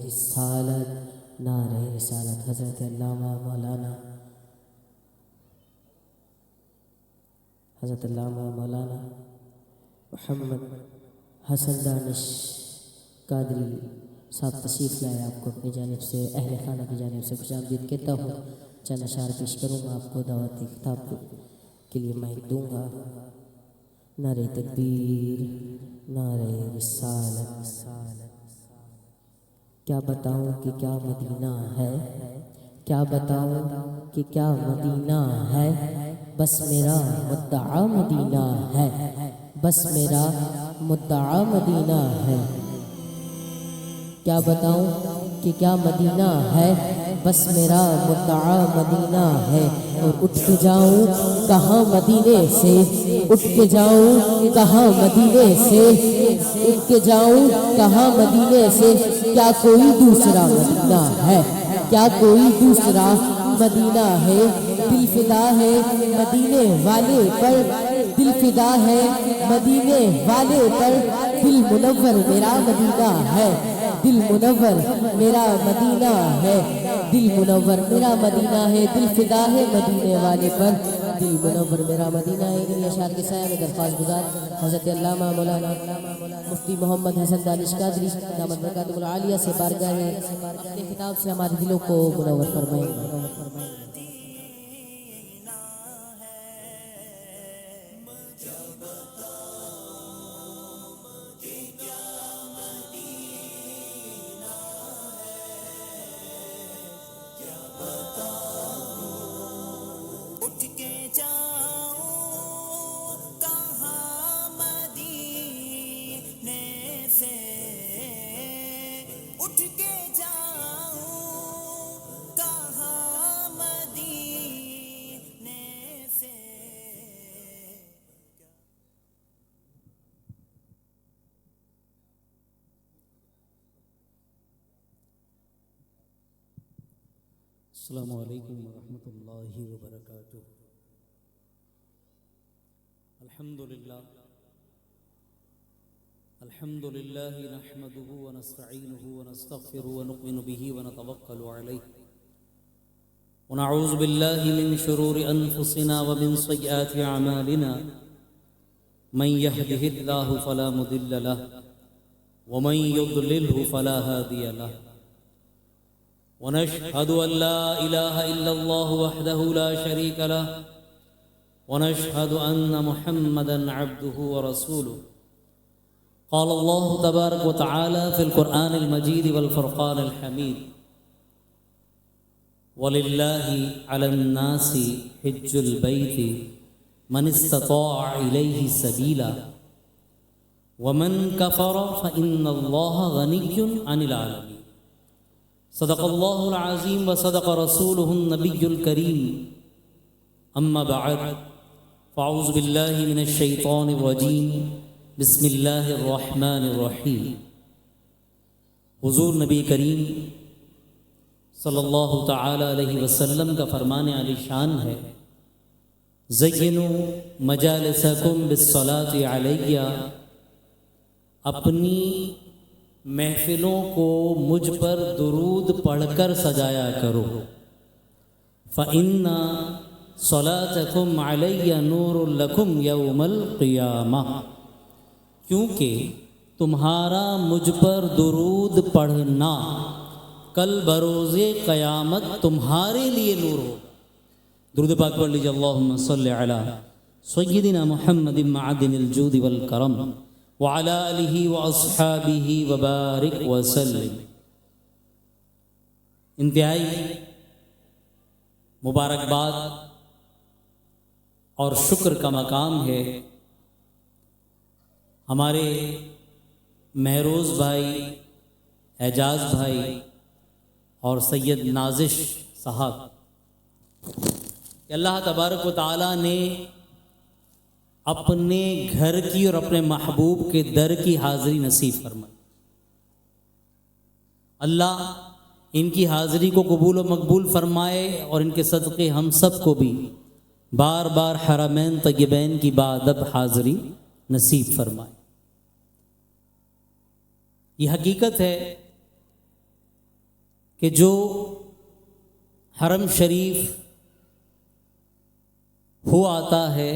رسالت حضرت علامہ مولانا محمد حسن دانش قادری صاحب تشریف لائے. آپ کو اپنی جانب سے اہل خانہ کی جانب سے خوش آمدید کہتا ہوں. چند اشعار پیش کروں گا آپ کو. دعوت خطاب کے لیے مائک دوں گا. نعرہ تکبیر، نعرہ رسالت. کیا بتاؤں کہ کیا مدینہ ہے، کیا بتاؤں کہ کیا مدینہ ہے، بس میرا مدعا مدینہ ہے، بس میرا مدعا مدینہ ہے. کیا بتاؤں کہ کیا مدینہ ہے، بس میرا مدعا مدینہ ہے. اور اٹھ کے جاؤں کہاں مدینے سے، اٹھ کے جاؤں کہاں مدینے سے، اٹھ کے جاؤں کہاں مدینے سے. کیا کوئی دوسرا مدینہ ہے، کیا کوئی دوسرا مدینہ ہے. دل فدا ہے مدینے والے پر، دل فدا ہے مدینے والے پر. دل منور میرا مدینہ ہے، دل منور میرا مدینہ ہے، دل منور میرا مدینہ ہے. دل فدا ہے مدینے والے پر، دل منور میرا مدینہ ہے. انہی اشعار کے سایہ میں درخواست گزار حضرت علامہ مولانا مفتی محمد حسن دانش قادری دامت برکاتہ العالیہ سے بارگاہ اپنے خطاب سے ہمارے دلوں کو منور فرمائیں. اٹھ کے جاؤں کہاں مدینے سے. السلام علیکم ورحمۃ اللہ وبرکاتہ. الحمد لله نحمده ونستعينه ونستغفره ونؤمن به ونتوكل عليه ونعوذ بالله من شرور أنفسنا ومن سيئات أعمالنا. من يهده الله فلا مضل له ومن يضلله فلا هادي له. ونشهد أن لا إله إلا الله وحده لا شريك له ونشهد أن محمدا عبده ورسوله. قال الله تبارك وتعالى في القرآن المجيد والفرقان الحميد: ولله على الناس حج البيت من استطاع إليه سبيلا ومن كفر فإن الله غني عن العالمين. صدق الله العظيم وصدق رسوله النبي الكريم. أما بعد فأعوذ بالله من الشيطان الرجيم. بسم اللہ الرحمن الرحیم. حضور نبی کریم صلی اللہ تعالی علیہ وسلم کا فرمان علی شان ہے: زینوا مجالسکم بالصلاۃ علیہ. اپنی محفلوں کو مجھ پر درود پڑھ کر سجایا کرو. فإن صلاتکم علی نور لکم یوم القیامہ. کیونکہ تمہارا مجھ پر درود پڑھنا کل بروز قیامت تمہارے لیے نور ہو. درود پاک پڑھ لیجیے. اللہم صلی علی سیدنا محمد معدن الجود والکرم وعلی آلہ واصحابہ وبارک وسلم. انتہائی مبارکباد اور شکر کا مقام ہے ہمارے مہروز بھائی، اعجاز بھائی اور سید نازش صاحب کہ اللہ تبارک و تعالیٰ نے اپنے گھر کی اور اپنے محبوب کے در کی حاضری نصیب فرمائی. اللہ ان کی حاضری کو قبول و مقبول فرمائے اور ان کے صدقے ہم سب کو بھی بار بار حرمین طیبین کی بادب حاضری نصیب فرمائے. یہ حقیقت ہے کہ جو حرم شریف ہو آتا ہے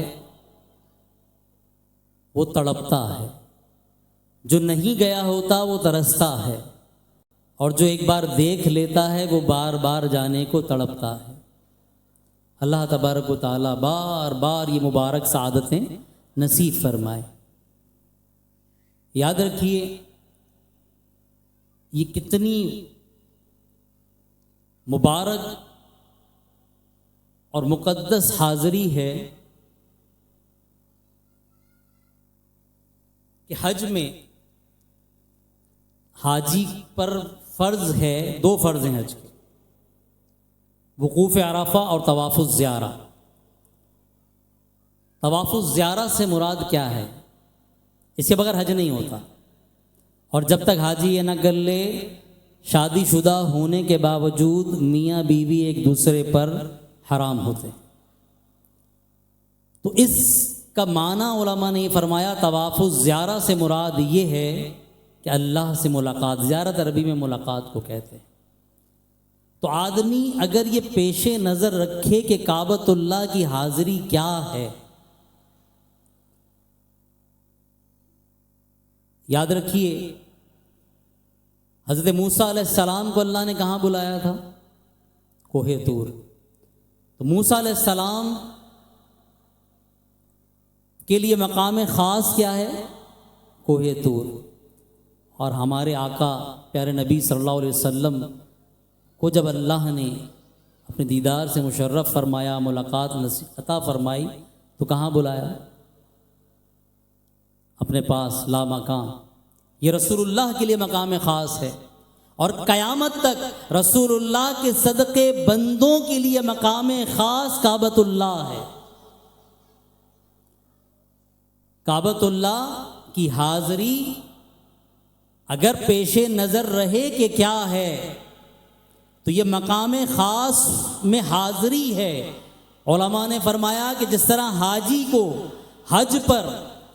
وہ تڑپتا ہے، جو نہیں گیا ہوتا وہ ترستا ہے، اور جو ایک بار دیکھ لیتا ہے وہ بار بار جانے کو تڑپتا ہے۔ اللہ تبارک و تعالیٰ بار بار یہ مبارک سعادتیں نصیب فرمائے۔ یاد رکھیے یہ کتنی مبارک اور مقدس حاضری ہے کہ حج میں حاجی پر فرض ہے، 2 فرض ہیں حج کے، وقوف عرفہ اور طواف الزیارہ۔ طواف الزیارہ سے مراد کیا ہے؟ اس کے بغیر حج نہیں ہوتا، اور جب تک حاجی یہ نہ کر لے شادی شدہ ہونے کے باوجود میاں بیوی ایک دوسرے پر حرام ہوتے۔ تو اس کا معنی علماء نے یہ فرمایا طواف الزیارہ سے مراد یہ ہے کہ اللہ سے ملاقات، زیارت عربی میں ملاقات کو کہتے ہیں۔ تو آدمی اگر یہ پیش نظر رکھے کہ کعبۃ اللہ کی حاضری کیا ہے، یاد رکھیے حضرت موسیٰ علیہ السلام کو اللہ نے کہاں بلایا تھا؟ کوہ طور۔ تو موسیٰ علیہ السلام کے لیے مقام خاص کیا ہے؟ کوہ طور۔ اور ہمارے آقا پیارے نبی صلی اللہ علیہ وسلم کو جب اللہ نے اپنے دیدار سے مشرف فرمایا، ملاقات عطا فرمائی، تو کہاں بلایا؟ اپنے پاس لا مکان۔ یہ رسول اللہ کے لیے مقام خاص ہے، اور قیامت تک رسول اللہ کے صدقے بندوں کے لیے مقام خاص کعبۃ اللہ ہے۔ کعبۃ اللہ کی حاضری اگر پیش نظر رہے کہ کیا ہے تو یہ مقام خاص میں حاضری ہے۔ علماء نے فرمایا کہ جس طرح حاجی کو حج پر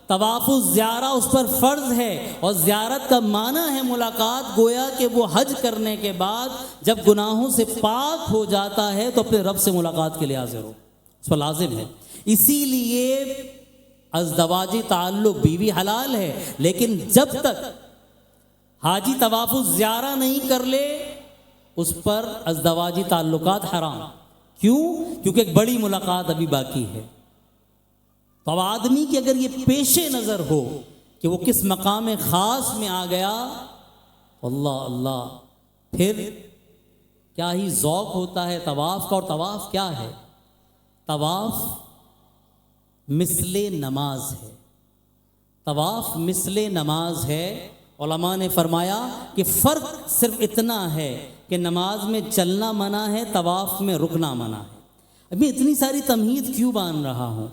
طواف الزیارہ اس پر فرض ہے، اور زیارت کا معنی ہے ملاقات، گویا کہ وہ حج کرنے کے بعد جب گناہوں سے پاک ہو جاتا ہے تو اپنے رب سے ملاقات کے لیے حاضر ہو، اس پر لازم ہے۔ اسی لیے ازدواجی تعلق، بیوی حلال ہے، لیکن جب تک حاجی طواف الزیارہ نہیں کر لے اس پر ازدواجی تعلقات حرام۔ کیوں؟ کیونکہ ایک بڑی ملاقات ابھی باقی ہے۔ تو اب آدمی کی اگر یہ پیش نظر ہو کہ وہ کس مقام خاص میں آ گیا، اللہ اللہ، پھر کیا ہی ذوق ہوتا ہے طواف کا۔ اور طواف کیا ہے؟ طواف مثل نماز ہے۔ طواف مثل نماز ہے۔ علماء نے فرمایا کہ فرق صرف اتنا ہے کہ نماز میں چلنا منع ہے، طواف میں رکنا منع ہے۔ ابھی اتنی ساری تمہید کیوں باندھ رہا ہوں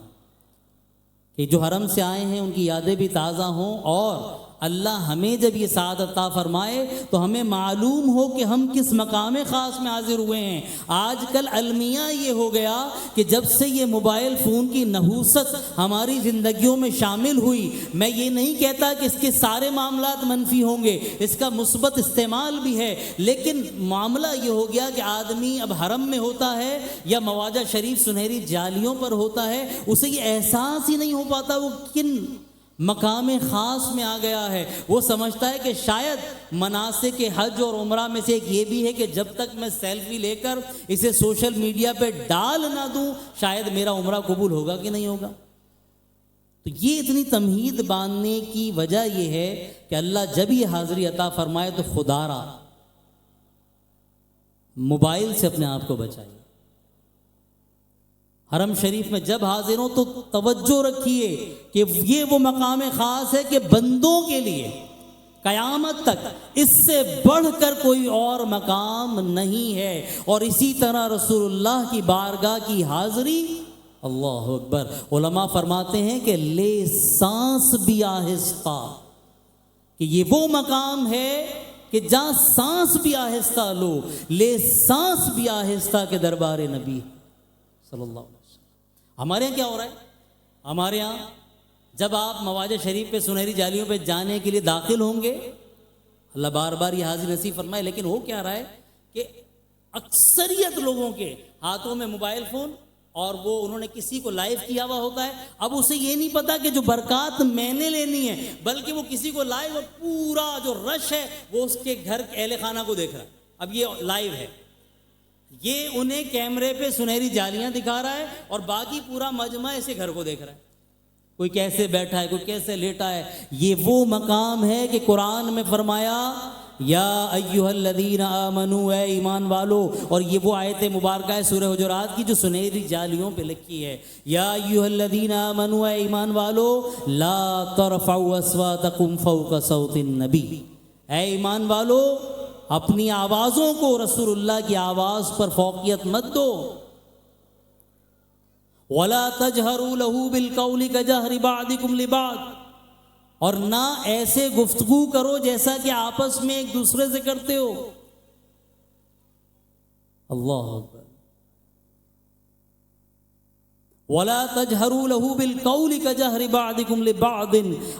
کہ جو حرم سے آئے ہیں ان کی یادیں بھی تازہ ہوں، اور اللہ ہمیں جب یہ سعادت عطا فرمائے تو ہمیں معلوم ہو کہ ہم کس مقام خاص میں حاضر ہوئے ہیں۔ آج کل المیہ یہ ہو گیا کہ جب سے یہ موبائل فون کی نحوست ہماری زندگیوں میں شامل ہوئی، میں یہ نہیں کہتا کہ اس کے سارے معاملات منفی ہوں گے، اس کا مثبت استعمال بھی ہے، لیکن معاملہ یہ ہو گیا کہ آدمی اب حرم میں ہوتا ہے یا مواجہ شریف سنہری جالیوں پر ہوتا ہے، اسے یہ احساس ہی نہیں ہو پاتا وہ کن مقام خاص میں آ گیا ہے۔ وہ سمجھتا ہے کہ شاید مناسک حج اور عمرہ میں سے ایک یہ بھی ہے کہ جب تک میں سیلفی لے کر اسے سوشل میڈیا پہ ڈال نہ دوں شاید میرا عمرہ قبول ہوگا کہ نہیں ہوگا۔ تو یہ اتنی تمہید باندھنے کی وجہ یہ ہے کہ اللہ جب یہ حاضری عطا فرمائے تو خدا را موبائل سے اپنے آپ کو بچائیے۔ حرم شریف میں جب حاضر ہوں تو توجہ رکھیے کہ یہ وہ مقام خاص ہے کہ بندوں کے لیے قیامت تک اس سے بڑھ کر کوئی اور مقام نہیں ہے۔ اور اسی طرح رسول اللہ کی بارگاہ کی حاضری، اللہ اکبر، علماء فرماتے ہیں کہ لے سانس بھی آہستہ، کہ یہ وہ مقام ہے کہ جہاں سانس بھی آہستہ لو، لے سانس بھی آہستہ کے دربار نبی صلی اللہ علیہ وسلم۔ ہمارے یہاں کیا ہو رہا ہے؟ ہمارے یہاں جب آپ مواجہ شریف پہ سنہری جالیوں پہ جانے کے لیے داخل ہوں گے، اللہ بار بار یہ حاضر نصیب فرمائے، لیکن ہو کیا رہا ہے کہ اکثریت لوگوں کے ہاتھوں میں موبائل فون اور وہ انہوں نے کسی کو لائیو کیا ہوا ہوتا ہے. اب اسے یہ نہیں پتا کہ جو برکات میں نے لینی ہے، بلکہ وہ کسی کو لائیو اور پورا جو رش ہے وہ اس کے گھر اہل خانہ کو دیکھ رہا ہے. اب یہ لائیو ہے، یہ انہیں کیمرے پہ سنہری جالیاں دکھا رہا ہے اور باقی پورا مجمع اسے گھر کو دیکھ رہا ہے. کوئی کیسے بیٹھا ہے، کوئی کیسے لیٹا ہے. یہ وہ مقام ہے کہ قرآن میں فرمایا یا ایھا الذین آمنوا، اے ایمان والو. اور یہ وہ آیت مبارکہ ہے سورہ حجرات کی جو سنہری جالیوں پہ لکھی ہے. یا ایھا الذین آمنوا، اے ایمان والو، لا ترفعوا اصواتکم فوق صوت النبی. اے ایمان والو، اپنی آوازوں کو رسول اللہ کی آواز پر فوقیت مت دو. وَلَا تَجْهَرُوا لَهُ بِالْقَوْلِ كَجَهْرِ بَعْضِكُمْ لِبَعْضٍ، اور نہ ایسے گفتگو کرو جیسا کہ آپس میں ایک دوسرے سے کرتے ہو. اللہ اکبر. وَلَا تَجْهَرُوا لَهُ بِالْقَوْلِ كَجَهْرِ بَعْضِكُمْ لِبَعْضٍ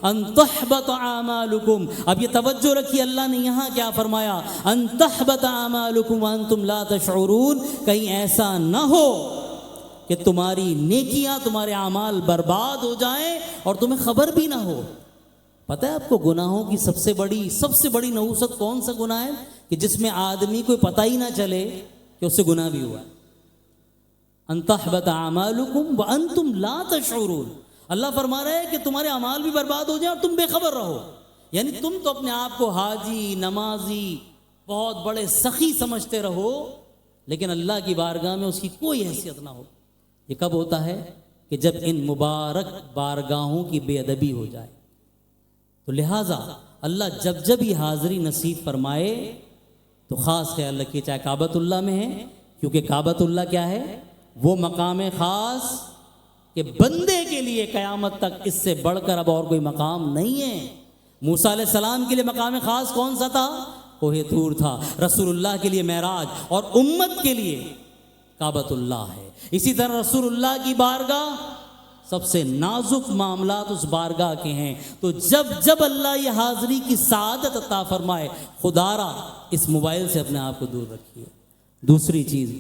أَن تَحْبَطَ أَعْمَالُكُمْ. اب یہ توجہ رکھیے، اللہ نے یہاں کیا فرمایا؟ أَن تَحْبَطَ أَعْمَالُكُمْ وَأَنْتُمْ لَا تَشْعُرُونَ. کہیں ایسا نہ ہو کہ تمہاری نیکیاں، تمہارے اعمال برباد ہو جائیں اور تمہیں خبر بھی نہ ہو. پتہ ہے آپ کو گناہوں کی سب سے بڑی نحوست کون سا گناہ ہے؟ کہ جس میں آدمی کو پتہ ہی نہ چلے کہ اس سے گناہ بھی ہوا ہے. ان تحبط اعمالکم وانتم لا تشعرون. اللہ فرما رہا ہے کہ تمہارے اعمال بھی برباد ہو جائیں اور تم بے خبر رہو. یعنی تم تو اپنے آپ کو حاجی، نمازی، بہت بڑے سخی سمجھتے رہو، لیکن اللہ کی بارگاہ میں اس کی کوئی حیثیت نہ ہو. یہ کب ہوتا ہے؟ کہ جب ان مبارک بارگاہوں کی بے ادبی ہو جائے. تو لہٰذا اللہ جب یہ حاضری نصیب فرمائے تو خاص خیال رکھیے، چاہے کعبۃ اللہ میں ہے، کیونکہ کعبۃ اللہ کیا ہے؟ وہ مقام خاص کہ بندے کے لیے قیامت تک اس سے بڑھ کر اب اور کوئی مقام نہیں ہے. موسیٰ علیہ السلام کے لیے مقام خاص کون سا تھا؟ کوہ طور تھا. رسول اللہ کے لیے معراج، اور امت کے لیے کعبۃ اللہ ہے. اسی طرح رسول اللہ کی بارگاہ سب سے نازک معاملات اس بارگاہ کے ہیں. تو جب اللہ یہ حاضری کی سعادت عطا فرمائے، خدارا اس موبائل سے اپنے آپ کو دور رکھیے. دوسری چیز،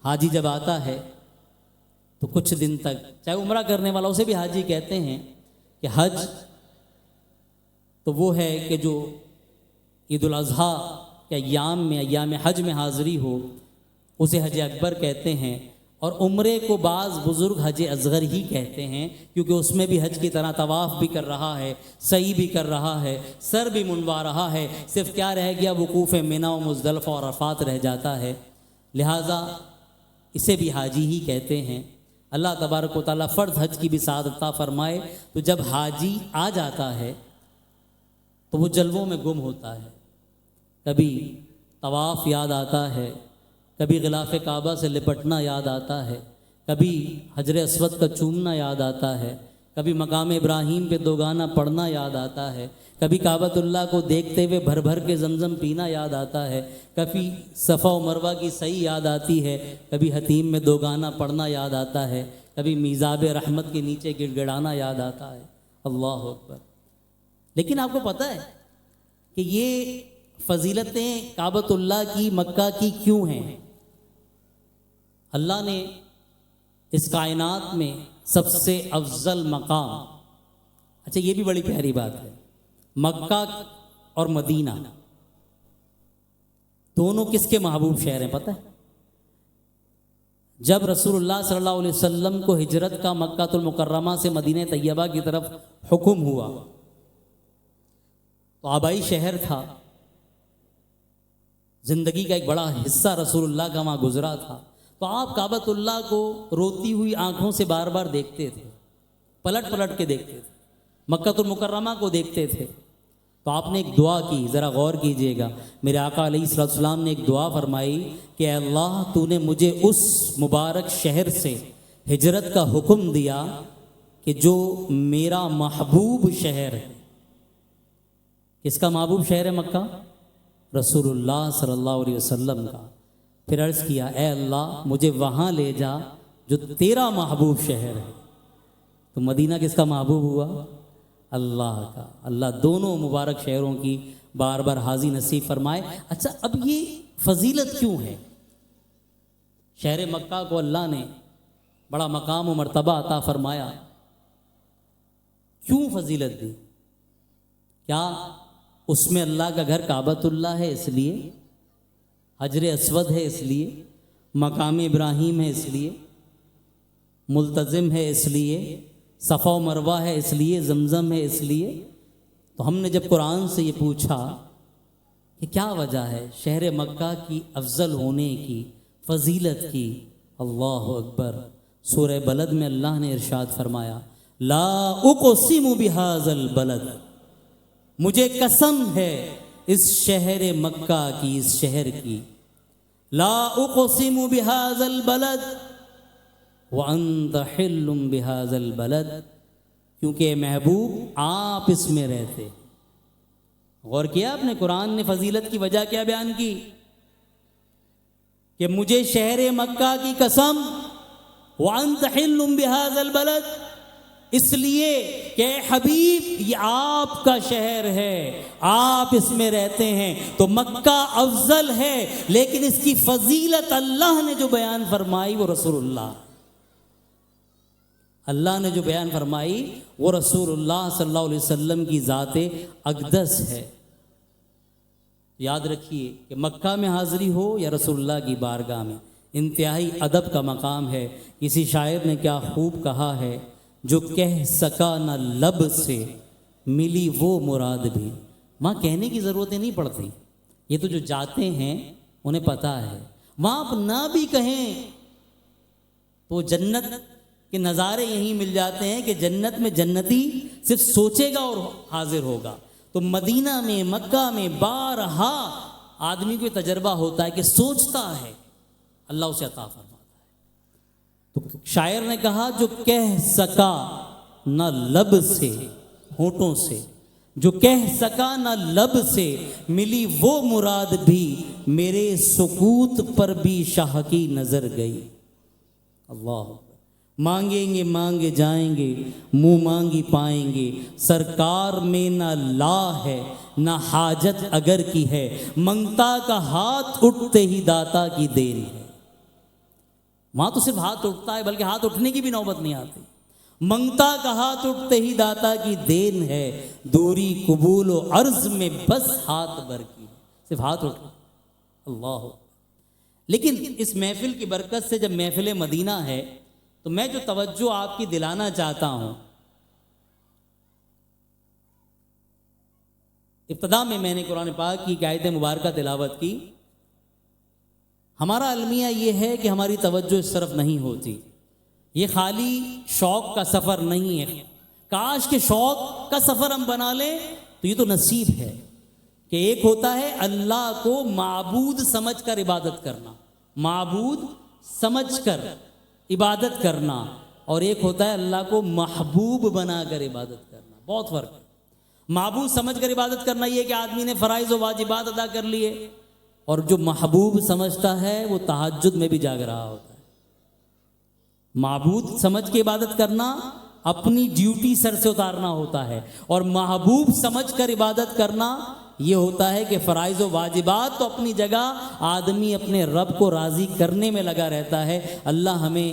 حاجی جب آتا ہے تو کچھ دن تک، چاہے عمرہ کرنے والا، اسے بھی حاجی کہتے ہیں، کہ حج تو وہ ہے کہ جو عید الاضحیٰ کے ایام حج میں حاضری ہو، اسے حج اکبر کہتے ہیں. اور عمرے کو بعض بزرگ حج اصغر ہی کہتے ہیں، کیونکہ اس میں بھی حج کی طرح طواف بھی کر رہا ہے، سعی بھی کر رہا ہے، سر بھی منڈوا رہا ہے. صرف کیا رہ گیا؟ وقوف منی و مزدلفہ اور عرفات رہ جاتا ہے. لہٰذا اسے بھی حاجی ہی کہتے ہیں. اللہ تبارک و تعالیٰ فرض حج کی بھی سعادت عطا فرمائے. تو جب حاجی آ جاتا ہے تو وہ جلووں میں گم ہوتا ہے. کبھی طواف یاد آتا ہے، کبھی غلاف کعبہ سے لپٹنا یاد آتا ہے، کبھی حجر اسود کا چومنا یاد آتا ہے، کبھی مقام ابراہیم پہ دوگانہ پڑھنا یاد آتا ہے، کبھی کعبۃ اللہ کو دیکھتے ہوئے بھر بھر کے زمزم پینا یاد آتا ہے، کبھی صفا و مروہ کی سعی یاد آتی ہے، کبھی حتیم میں دوگانہ پڑھنا یاد آتا ہے، کبھی میزاب رحمت کے نیچے گڑ گڑانا یاد آتا ہے. اللہ اکبر. لیکن آپ کو پتہ ہے کہ یہ فضیلتیں کعبۃ اللہ کی، مکہ کی کیوں ہیں؟ اللہ نے اس کائنات میں سب سے افضل مقام، اچھا یہ بھی بڑی پیاری بات ہے، مکہ اور مدینہ دونوں کس کے محبوب شہر ہیں پتہ ہے؟ جب رسول اللہ صلی اللہ علیہ وسلم کو ہجرت کا مکہ المکرمہ سے مدینہ طیبہ کی طرف حکم ہوا تو آبائی شہر تھا، زندگی کا ایک بڑا حصہ رسول اللہ کا وہاں گزرا تھا. تو آپ کعبۃ اللہ کو روتی ہوئی آنکھوں سے بار بار دیکھتے تھے، پلٹ پلٹ کے دیکھتے تھے، مکہ المکرمہ کو دیکھتے تھے. تو آپ نے ایک دعا کی، ذرا غور کیجئے گا. میرے آقا علیہ الصلوۃ والسلام نے ایک دعا فرمائی کہ اے اللہ، تو نے مجھے اس مبارک شہر سے ہجرت کا حکم دیا کہ جو میرا محبوب شہر ہے. کس کا محبوب شہر ہے مکہ؟ رسول اللہ صلی اللہ علیہ وسلم کا. پھر عرض کیا اے اللہ مجھے وہاں لے جا جو تیرا محبوب شہر ہے. تو مدینہ کس کا محبوب ہوا؟ اللہ کا. اللہ دونوں مبارک شہروں کی بار بار حاضری نصیب فرمائے. اچھا اب یہ فضیلت کیوں ہے؟ شہر مکہ کو اللہ نے بڑا مقام و مرتبہ عطا فرمایا، کیوں فضیلت دی؟ کیا اس میں اللہ کا گھر کعبۃ اللہ ہے اس لیے، حجر اسود ہے اس لیے، مقام ابراہیم ہے اس لیے، ملتزم ہے اس لیے، صفا و مروہ ہے اس لیے، زمزم ہے اس لیے؟ تو ہم نے جب قرآن سے یہ پوچھا کہ کیا وجہ ہے شہر مکہ کی افضل ہونے کی، فضیلت کی، اللہ اکبر، سورہ بلد میں اللہ نے ارشاد فرمایا لا اقسم بہذا البلد، مجھے قسم ہے اس شہر مکہ کی، اس شہر کی، لا اقسم بہذا البلد وانت حل بہذا البلد، کیونکہ محبوب آپ اس میں رہتے۔ غور کیا آپ نے قرآن نے فضیلت کی وجہ کیا بیان کی؟ کہ مجھے شہر مکہ کی قسم، وانت حل بہذا البلد، اس لیے کہ اے حبیب یہ آپ کا شہر ہے، آپ اس میں رہتے ہیں، تو مکہ افضل ہے، لیکن اس کی فضیلت اللہ نے جو بیان فرمائی وہ رسول اللہ نے جو بیان فرمائی وہ رسول اللہ صلی اللہ علیہ وسلم کی ذات اقدس ہے۔ یاد رکھیے کہ مکہ میں حاضری ہو یا رسول اللہ کی بارگاہ میں، انتہائی ادب کا مقام ہے۔ کسی شاعر نے کیا خوب کہا ہے، جو کہہ سکا نہ لب سے ملی وہ مراد بھی۔ وہاں کہنے کی ضرورتیں نہیں پڑتی، یہ تو جو جاتے ہیں انہیں پتہ ہے۔ وہاں آپ نہ بھی کہیں تو جنت کے نظارے یہیں مل جاتے ہیں کہ جنت میں جنتی صرف سوچے گا اور حاضر ہوگا۔ تو مدینہ میں، مکہ میں بارہا آدمی کو تجربہ ہوتا ہے کہ سوچتا ہے، اللہ اسے عطا فرماتا ہے۔ تو شاعر نے کہا جو کہہ سکا نہ لب سے، ہونٹوں سے، جو کہہ سکا نہ لب سے ملی وہ مراد بھی، میرے سکوت پر بھی شاہ کی نظر گئی۔ اللہ، مانگیں گے مانگے جائیں گے، منہ مانگی پائیں گے، سرکار میں نہ لا ہے نہ حاجت اگر کی ہے، منگتا کا ہاتھ اٹھتے ہی داتا کی دیر ہے۔ وہاں تو صرف ہاتھ اٹھتا ہے، بلکہ ہاتھ اٹھنے کی بھی نوبت نہیں آتی۔ منگتا کا ہاتھ اٹھتے ہی داتا کی دین ہے، دوری قبول و عرض میں بس ہاتھ بھر کی، صرف ہاتھ اٹھ۔ اللہ، لیکن اس محفل کی برکت سے جب محفل مدینہ ہے تو میں جو توجہ آپ کی دلانا چاہتا ہوں، ابتدا میں نے قرآن پاک کی آیت مبارکہ تلاوت کی۔ ہمارا المیہ یہ ہے کہ ہماری توجہ اس طرف نہیں ہوتی، یہ خالی شوق کا سفر نہیں ہے۔ کاش کہ شوق کا سفر ہم بنا لیں تو یہ تو نصیب ہے کہ ایک ہوتا ہے اللہ کو معبود سمجھ کر عبادت کرنا، معبود سمجھ کر عبادت کرنا، اور ایک ہوتا ہے اللہ کو محبوب بنا کر عبادت کرنا، بہت فرق ہے۔ معبود سمجھ کر عبادت کرنا یہ کہ آدمی نے فرائض و واجبات ادا کر لیے، اور جو محبوب سمجھتا ہے وہ تہجد میں بھی جاگ رہا ہوتا ہے۔ معبود سمجھ کے عبادت کرنا اپنی ڈیوٹی سر سے اتارنا ہوتا ہے، اور محبوب سمجھ کر عبادت کرنا یہ ہوتا ہے کہ فرائض و واجبات تو اپنی جگہ، آدمی اپنے رب کو راضی کرنے میں لگا رہتا ہے۔ اللہ ہمیں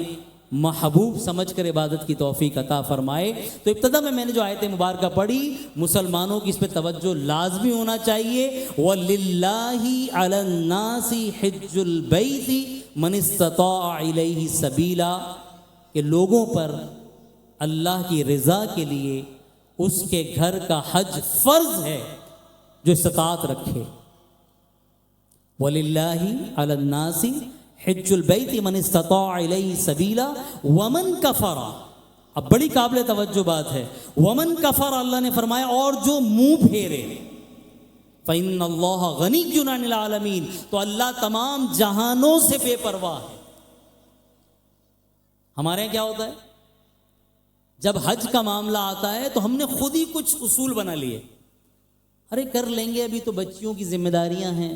محبوب سمجھ کر عبادت کی توفیق عطا فرمائے۔ تو ابتدا میں نے جو آیت مبارکہ پڑھی، مسلمانوں کی اس پہ توجہ لازمی ہونا چاہیے۔ وَلِلَّهِ عَلَى النَّاسِ حِجُّ الْبَيْتِ مَنِ اسْتَطَاعَ إِلَيْهِ سَبِيلًا، کہ لوگوں پر اللہ کی رضا کے لیے اس کے گھر کا حج فرض ہے جو استطاعت رکھے۔ وَلِلَّهِ عَلَى النَّاسِ حِجُّ الْبَيْتِ مَنِ اسْتَطَاعَ إِلَيْهِ سَبِيلًا وَمَنْ كَفَرَ، اب بڑی قابل توجہ بات ہے، وَمَنْ كَفَرَ، اللہ نے فرمایا اور جو منہ پھیرے، فَإِنَّ اللَّهَ غَنِيٌّ عَنِ الْعَالَمِينَ، تو اللہ تمام جہانوں سے بے پرواہ ہے۔ ہمارے یہاں کیا ہوتا ہے، جب حج کا معاملہ آتا ہے تو ہم نے خود ہی کچھ اصول بنا لیے، ارے کر لیں گے، ابھی تو بچیوں کی ذمہ داریاں ہیں،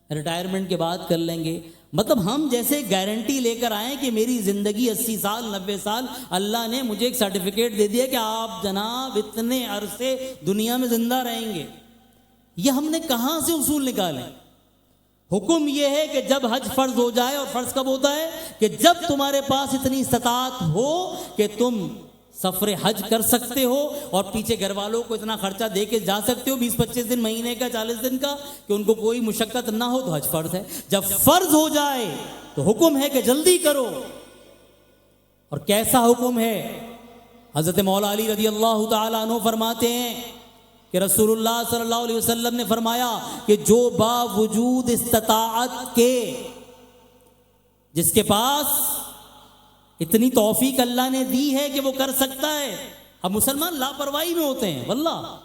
ریٹائرمنٹ کے بعد کر لیں گے۔ مطلب ہم جیسے گارنٹی لے کر آئیں کہ میری زندگی 80 سال 90 سال، اللہ نے مجھے ایک سرٹیفکیٹ دے دیا کہ آپ جناب اتنے عرصے دنیا میں زندہ رہیں گے۔ یہ ہم نے کہاں سے اصول نکالے؟ حکم یہ ہے کہ جب حج فرض ہو جائے، اور فرض کب ہوتا ہے؟ کہ جب تمہارے پاس اتنی استطاعت ہو کہ تم سفر حج کر سکتے ہو اور پیچھے گھر والوں کو اتنا خرچہ دے کے جا سکتے ہو 20-25 دن، مہینے کا، 40 دن کا، کہ ان کو کوئی مشقت نہ ہو، تو حج فرض ہے۔ جب فرض ہو جائے تو حکم ہے کہ جلدی کرو۔ اور کیسا حکم ہے؟ حضرت مولا علی رضی اللہ تعالیٰ عنہ فرماتے ہیں کہ رسول اللہ صلی اللہ علیہ وسلم نے فرمایا کہ جو باوجود استطاعت کے، جس کے پاس اتنی توفیق اللہ نے دی ہے کہ وہ کر سکتا ہے۔ اب مسلمان لاپرواہی میں ہوتے ہیں، واللہ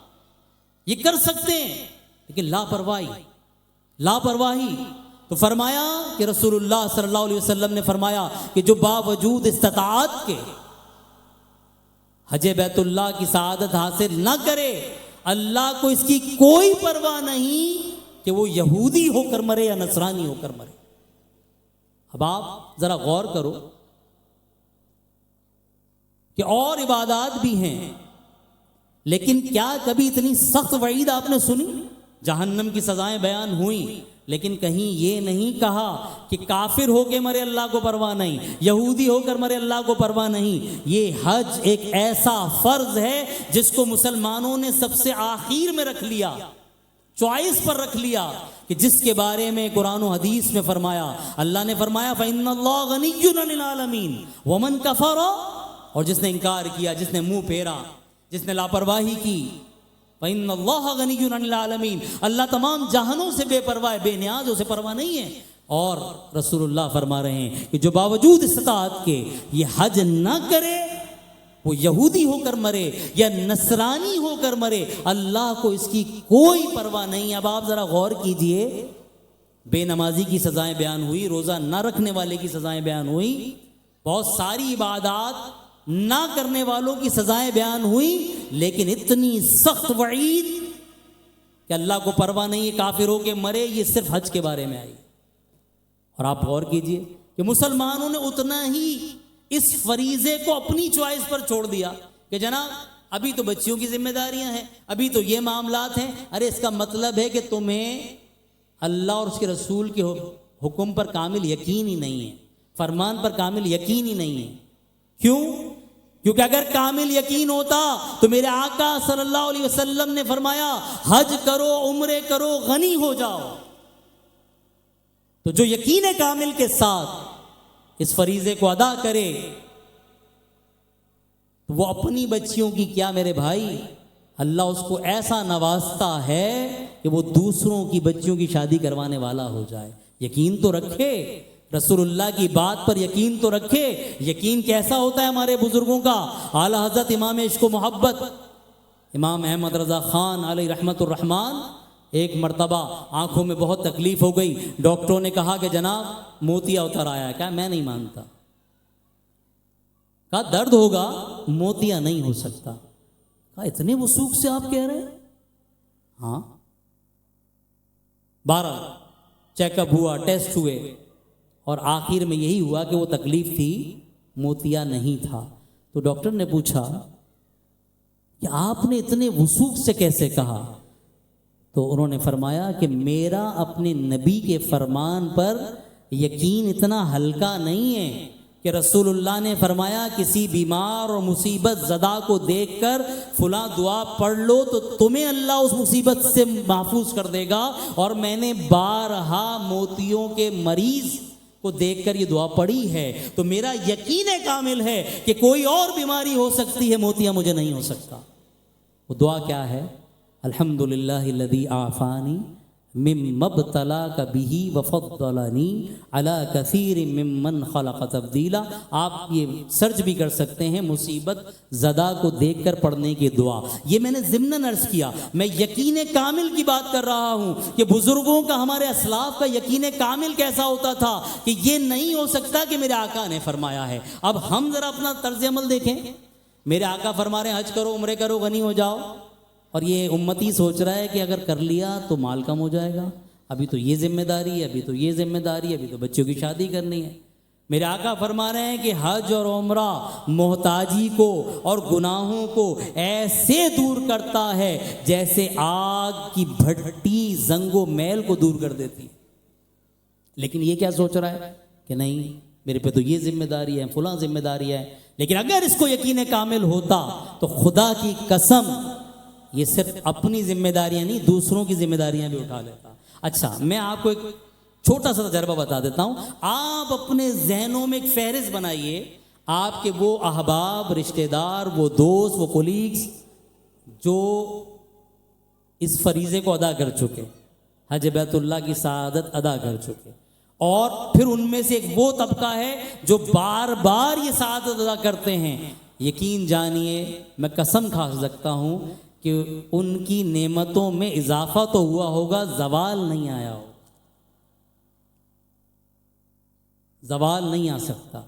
یہ کر سکتے ہیں لیکن لاپرواہی۔ تو فرمایا کہ رسول اللہ صلی اللہ علیہ وسلم نے فرمایا کہ جو باوجود استطاعت کے حج بیت اللہ کی سعادت حاصل نہ کرے، اللہ کو اس کی کوئی پرواہ نہیں کہ وہ یہودی ہو کر مرے یا نصرانی ہو کر مرے۔ اب آپ ذرا غور کرو کہ اور عبادات بھی ہیں، لیکن کیا کبھی اتنی سخت وعید آپ نے سنی؟ جہنم کی سزائیں بیان ہوئیں، لیکن کہیں یہ نہیں کہا کہ کافر ہو کے مرے اللہ کو پرواہ نہیں، یہودی ہو کر مرے اللہ کو پرواہ نہیں۔ یہ حج ایک ایسا فرض ہے جس کو مسلمانوں نے سب سے آخر میں رکھ لیا، چوائس پر رکھ لیا، کہ جس کے بارے میں قرآن و حدیث میں فرمایا، اللہ نے فرمایا فَإِنَّ اللَّهَ غَنِيٌّ عَنِ الْعَالَمِينَ وَمَنْ كَفَرَ، اور جس نے انکار کیا، جس نے منہ پھیرا، جس نے لاپرواہی کی، فَإِنَّ اللَّهَ غَنِيٌّ عَنِ الْعَالَمِينَ، اللہ تمام جہانوں سے بے پرواہ ہے، بے نیاز، اسے پرواہ نہیں ہے۔ اور رسول اللہ فرما رہے ہیں کہ جو باوجود استطاعت کے یہ حج نہ کرے، وہ یہودی ہو کر مرے یا نصرانی ہو کر مرے، اللہ کو اس کی کوئی پرواہ نہیں۔ اب آپ ذرا غور کیجئے، بے نمازی کی سزائیں بیان ہوئی، روزہ نہ رکھنے والے کی سزائیں بیان ہوئی، بہت ساری عبادات نہ کرنے والوں کی سزائیں بیان ہوئی، لیکن اتنی سخت وعید کہ اللہ کو پرواہ نہیں ہے، کافر ہو کے مرے، یہ صرف حج کے بارے میں آئی۔ اور آپ غور کیجئے کہ مسلمانوں نے اتنا ہی اس فریضے کو اپنی چوائس پر چھوڑ دیا کہ جناب ابھی تو بچیوں کی ذمہ داریاں ہیں، ابھی تو یہ معاملات ہیں۔ ارے اس کا مطلب ہے کہ تمہیں اللہ اور اس کے رسول کے حکم پر کامل یقین ہی نہیں ہے، فرمان پر کامل یقین ہی نہیں ہے۔ کیوں؟ کیونکہ اگر کامل یقین ہوتا تو میرے آقا صلی اللہ علیہ وسلم نے فرمایا حج کرو، عمرے کرو، غنی ہو جاؤ۔ تو جو یقین کامل کے ساتھ اس فریضے کو ادا کرے، وہ اپنی بچیوں کی کیا میرے بھائی، اللہ اس کو ایسا نوازتا ہے کہ وہ دوسروں کی بچیوں کی شادی کروانے والا ہو جائے۔ یقین تو رکھے، رسول اللہ کی بات پر یقین تو رکھے۔ یقین کیسا ہوتا ہے ہمارے بزرگوں کا؟ اعلیٰ حضرت امام عشق و محبت امام احمد رضا خان علیہ رحمت الرحمان، ایک مرتبہ آنکھوں میں بہت تکلیف ہو گئی، ڈاکٹروں نے کہا کہ جناب موتیا اتر آیا ہے۔ کہا میں نہیں مانتا، کہا درد ہوگا، موتیا نہیں ہو سکتا۔ کہا اتنے وثوق سے آپ کہہ رہے ہیں؟ ہاں۔ 12 چیک اپ ہوا، ٹیسٹ ہوئے، اور آخر میں یہی ہوا کہ وہ تکلیف تھی، موتیا نہیں تھا۔ تو ڈاکٹر نے پوچھا کہ آپ نے اتنے وثوق سے کیسے کہا؟ تو انہوں نے فرمایا کہ میرا اپنے نبی کے فرمان پر یقین اتنا ہلکا نہیں ہے کہ رسول اللہ نے فرمایا کسی بیمار اور مصیبت زدہ کو دیکھ کر فلاں دعا پڑھ لو تو تمہیں اللہ اس مصیبت سے محفوظ کر دے گا، اور میں نے بارہا موتیوں کے مریض کو دیکھ کر یہ دعا پڑھی ہے، تو میرا یقین کامل ہے کہ کوئی اور بیماری ہو سکتی ہے، موتیا مجھے نہیں ہو سکتا۔ وہ دعا کیا ہے؟ الحمدللہ الذی عافانی مما ابتلاک بہ وفضلنی علی کثیر ممن خلق تفضیلا۔ آپ یہ سرچ بھی کر سکتے ہیں، مصیبت زدہ کو دیکھ کر پڑھنے کی دعا۔ یہ میں نے ضمناً عرض کیا، میں یقین کامل کی بات کر رہا ہوں کہ بزرگوں کا، ہمارے اسلاف کا یقین کامل کیسا ہوتا تھا کہ یہ نہیں ہو سکتا کہ میرے آقا نے فرمایا ہے۔ اب ہم ذرا اپنا طرز عمل دیکھیں، میرے آقا فرما رہے ہیں حج کرو، عمرے کرو، غنی ہو جاؤ، اور یہ امتی سوچ رہا ہے کہ اگر کر لیا تو مال کم ہو جائے گا، ابھی تو یہ ذمہ داری ہے، ابھی تو یہ ذمہ داری ہے، ابھی تو بچوں کی شادی کرنی ہے۔ میرے آقا فرما رہے ہیں کہ حج اور عمرہ محتاجی کو اور گناہوں کو ایسے دور کرتا ہے جیسے آگ کی بھٹی زنگ و میل کو دور کر دیتی۔ لیکن یہ کیا سوچ رہا ہے کہ نہیں میرے پہ تو یہ ذمہ داری ہے، فلاں ذمہ داری ہے. لیکن اگر اس کو یقین کامل ہوتا تو خدا کی قسم یہ صرف اپنی ذمہ داریاں نہیں دوسروں کی ذمہ داریاں بھی اٹھا لیتا. اچھا میں آپ کو ایک چھوٹا سا تجربہ بتا دیتا ہوں. آپ اپنے ذہنوں میں ایک فہرست بنائیے، آپ کے وہ احباب، رشتہ دار، وہ دوست، وہ کولیگز جو اس فریضے کو ادا کر چکے، حج بیت اللہ کی سعادت ادا کر چکے، اور پھر ان میں سے ایک وہ طبقہ ہے جو بار بار یہ سعادت ادا کرتے ہیں. یقین جانیے میں قسم کھا سکتا ہوں کہ ان کی نعمتوں میں اضافہ تو ہوا ہوگا، زوال نہیں آیا ہوگا. زوال نہیں آ سکتا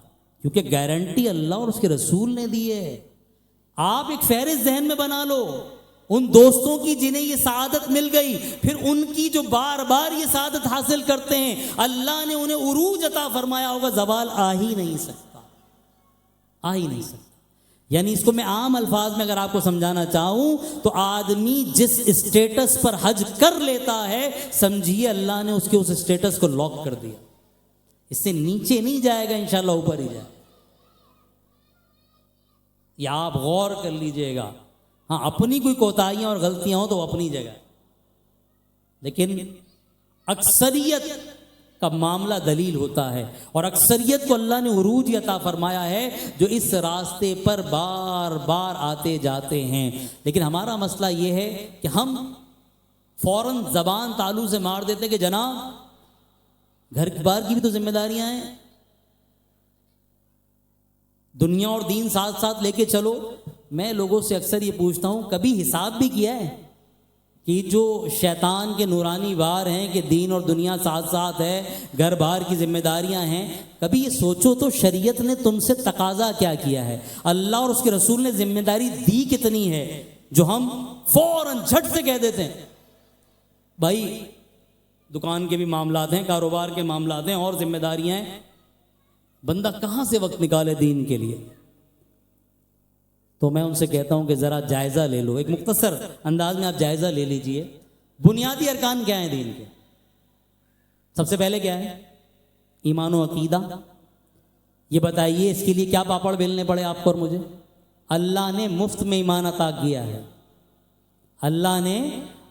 کیونکہ گارنٹی اللہ اور اس کے رسول نے دی ہے. آپ ایک فہرست ذہن میں بنا لو ان دوستوں کی جنہیں یہ سعادت مل گئی، پھر ان کی جو بار بار یہ سعادت حاصل کرتے ہیں، اللہ نے انہیں عروج عطا فرمایا ہوگا. زوال آ ہی نہیں سکتا، آ ہی نہیں سکتا. یعنی اس کو میں عام الفاظ میں اگر آپ کو سمجھانا چاہوں تو آدمی جس اسٹیٹس پر حج کر لیتا ہے، سمجھیے اللہ نے اس کے اس اسٹیٹس کو لاک کر دیا. اس سے نیچے نہیں جائے گا، انشاءاللہ اوپر ہی جائے. یا آپ غور کر لیجئے گا، ہاں اپنی کوئی کوتاہیاں اور غلطیاں ہوں تو وہ اپنی جگہ، لیکن اکثریت کا معاملہ دلیل ہوتا ہے، اور اکثریت کو اللہ نے عروج عطا فرمایا ہے جو اس راستے پر بار بار آتے جاتے ہیں. لیکن ہمارا مسئلہ یہ ہے کہ ہم فوراً زبان تالو سے مار دیتے کہ جناب گھر بار کی بھی تو ذمہ داریاں ہیں، دنیا اور دین ساتھ ساتھ لے کے چلو. میں لوگوں سے اکثر یہ پوچھتا ہوں کبھی حساب بھی کیا ہے کہ جو شیطان کے نورانی وار ہیں کہ دین اور دنیا ساتھ ساتھ ہے، گھر بار کی ذمہ داریاں ہیں، کبھی یہ سوچو تو شریعت نے تم سے تقاضا کیا کیا ہے، اللہ اور اس کے رسول نے ذمہ داری دی کتنی ہے، جو ہم فوراً جھٹ سے کہہ دیتے ہیں بھائی دکان کے بھی معاملات ہیں، کاروبار کے معاملات ہیں اور ذمہ داریاں ہیں. بندہ کہاں سے وقت نکالے دین کے لیے؟ تو میں ان سے کہتا ہوں کہ ذرا جائزہ لے لو، ایک مختصر انداز میں آپ جائزہ لے لیجئے. بنیادی ارکان کیا ہیں دین کے؟ سب سے پہلے کیا ہے؟ ایمان و عقیدہ. یہ بتائیے اس کے لیے کیا پاپڑ بیلنے پڑے آپ کو اور مجھے؟ اللہ نے مفت میں ایمان عطا کیا ہے، اللہ نے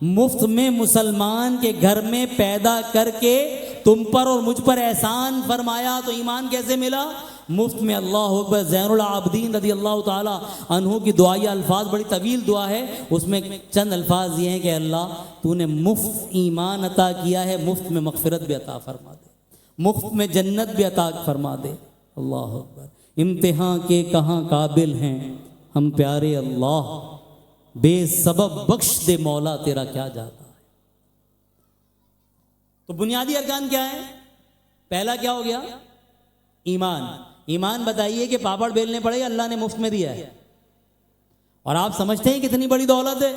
مفت میں مسلمان کے گھر میں پیدا کر کے تم پر اور مجھ پر احسان فرمایا. تو ایمان کیسے ملا؟ مفت میں. اللہ اکبر. زین العابدین رضی اللہ تعالی عنہ کی دعائیہ الفاظ، بڑی طویل دعا ہے، اس میں چند الفاظ یہ ہیں کہ اللہ تو نے مفت ایمان عطا کیا ہے، مفت میں مغفرت بھی عطا فرما دے، مفت میں جنت بھی عطا فرما دے. اللہ اکبر. امتحان کے کہاں قابل ہیں ہم پیارے اللہ، بے سبب بخش دے مولا تیرا کیا جاتا ہے. تو بنیادی ارکان کیا ہے؟ پہلا کیا ہو گیا؟ ایمان. ایمان بتائیے کہ پاپڑ بیلنے پڑے گا، اللہ نے مفت میں دیا ہے. اور آپ سمجھتے ہیں کتنی بڑی دولت ہے؟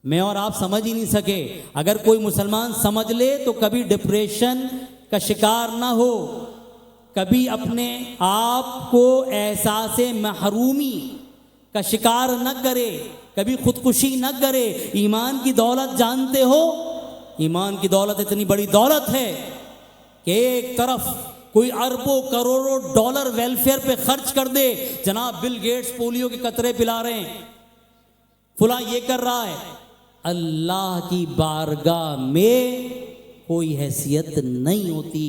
میں اور آپ سمجھ ہی نہیں سکے. اگر کوئی مسلمان سمجھ لے تو کبھی ڈپریشن کا شکار نہ ہو، کبھی اپنے آپ کو احساس محرومی کا شکار نہ کرے، کبھی خودکشی نہ کرے. ایمان کی دولت جانتے ہو؟ ایمان کی دولت اتنی بڑی دولت ہے کہ ایک طرف کوئی اربوں کروڑوں ڈالر ویلفیئر پہ خرچ کر دے، جناب بل گیٹس پولیو کے قطرے پلا رہے ہیں، فلاں یہ کر رہا ہے، اللہ کی بارگاہ میں کوئی حیثیت نہیں ہوتی.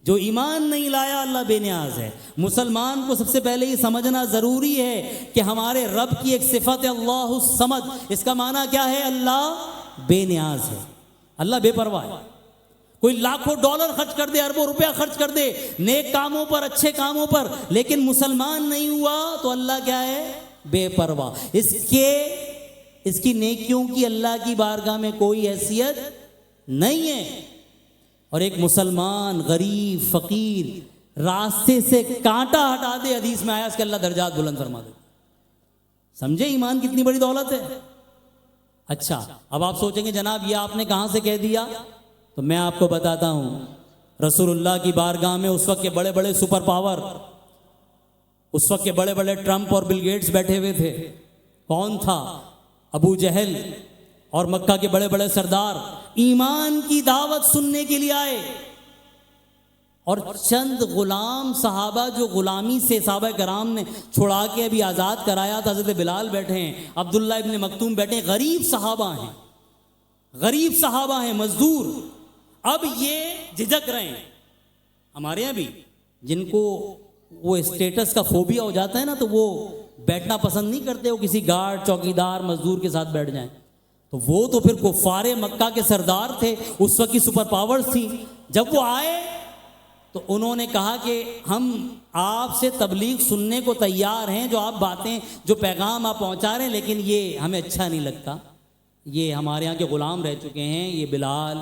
جو ایمان نہیں لایا اللہ بے نیاز ہے. مسلمان کو سب سے پہلے یہ سمجھنا ضروری ہے کہ ہمارے رب کی ایک صفت ہے اللہ الصمد. اس کا معنی کیا ہے؟ اللہ بے نیاز ہے، اللہ بے پرواہ ہے. کوئی لاکھوں ڈالر خرچ کر دے، اربوں روپیہ خرچ کر دے نیک کاموں پر، اچھے کاموں پر، لیکن مسلمان نہیں ہوا تو اللہ کیا ہے؟ بے پرواہ. اس کی نیکیوں کی اللہ کی بارگاہ میں کوئی حیثیت نہیں ہے. اور ایک مسلمان غریب فقیر راستے سے کانٹا ہٹا دے، حدیث میں آیا اس کے اللہ درجات بلند فرما دے. سمجھے ایمان کتنی بڑی دولت ہے؟ اچھا اب آپ سوچیں گے جناب یہ آپ نے کہاں سے کہہ دیا؟ تو میں آپ کو بتاتا ہوں. رسول اللہ کی بارگاہ میں اس وقت کے بڑے بڑے سپر پاور، اس وقت کے بڑے بڑے ٹرمپ اور بل گیٹس بیٹھے ہوئے تھے. کون تھا؟ ابو جہل اور مکہ کے بڑے بڑے سردار ایمان کی دعوت سننے کے لیے آئے، اور چند غلام صحابہ جو غلامی سے صحابہ کرام نے چھڑا کے ابھی آزاد کرایا تھا، حضرت بلال بیٹھے ہیں، عبداللہ ابن مکتوم بیٹھے ہیں، غریب صحابہ ہیں، مزدور. اب یہ جھجک رہے ہیں. ہمارے یہاں بھی جن کو وہ اسٹیٹس کا فوبیا ہو جاتا ہے نا، تو وہ بیٹھنا پسند نہیں کرتے، وہ کسی گارڈ چوکیدار مزدور کے ساتھ بیٹھ جائیں. تو وہ تو پھر کفار مکہ کے سردار تھے، اس وقت کی سپر پاورز تھی. جب وہ آئے تو انہوں نے کہا کہ ہم آپ سے تبلیغ سننے کو تیار ہیں، جو آپ باتیں جو پیغام آپ پہنچا رہے ہیں، لیکن یہ ہمیں اچھا نہیں لگتا. یہ ہمارے یہاں کے غلام رہ چکے ہیں، یہ بلال،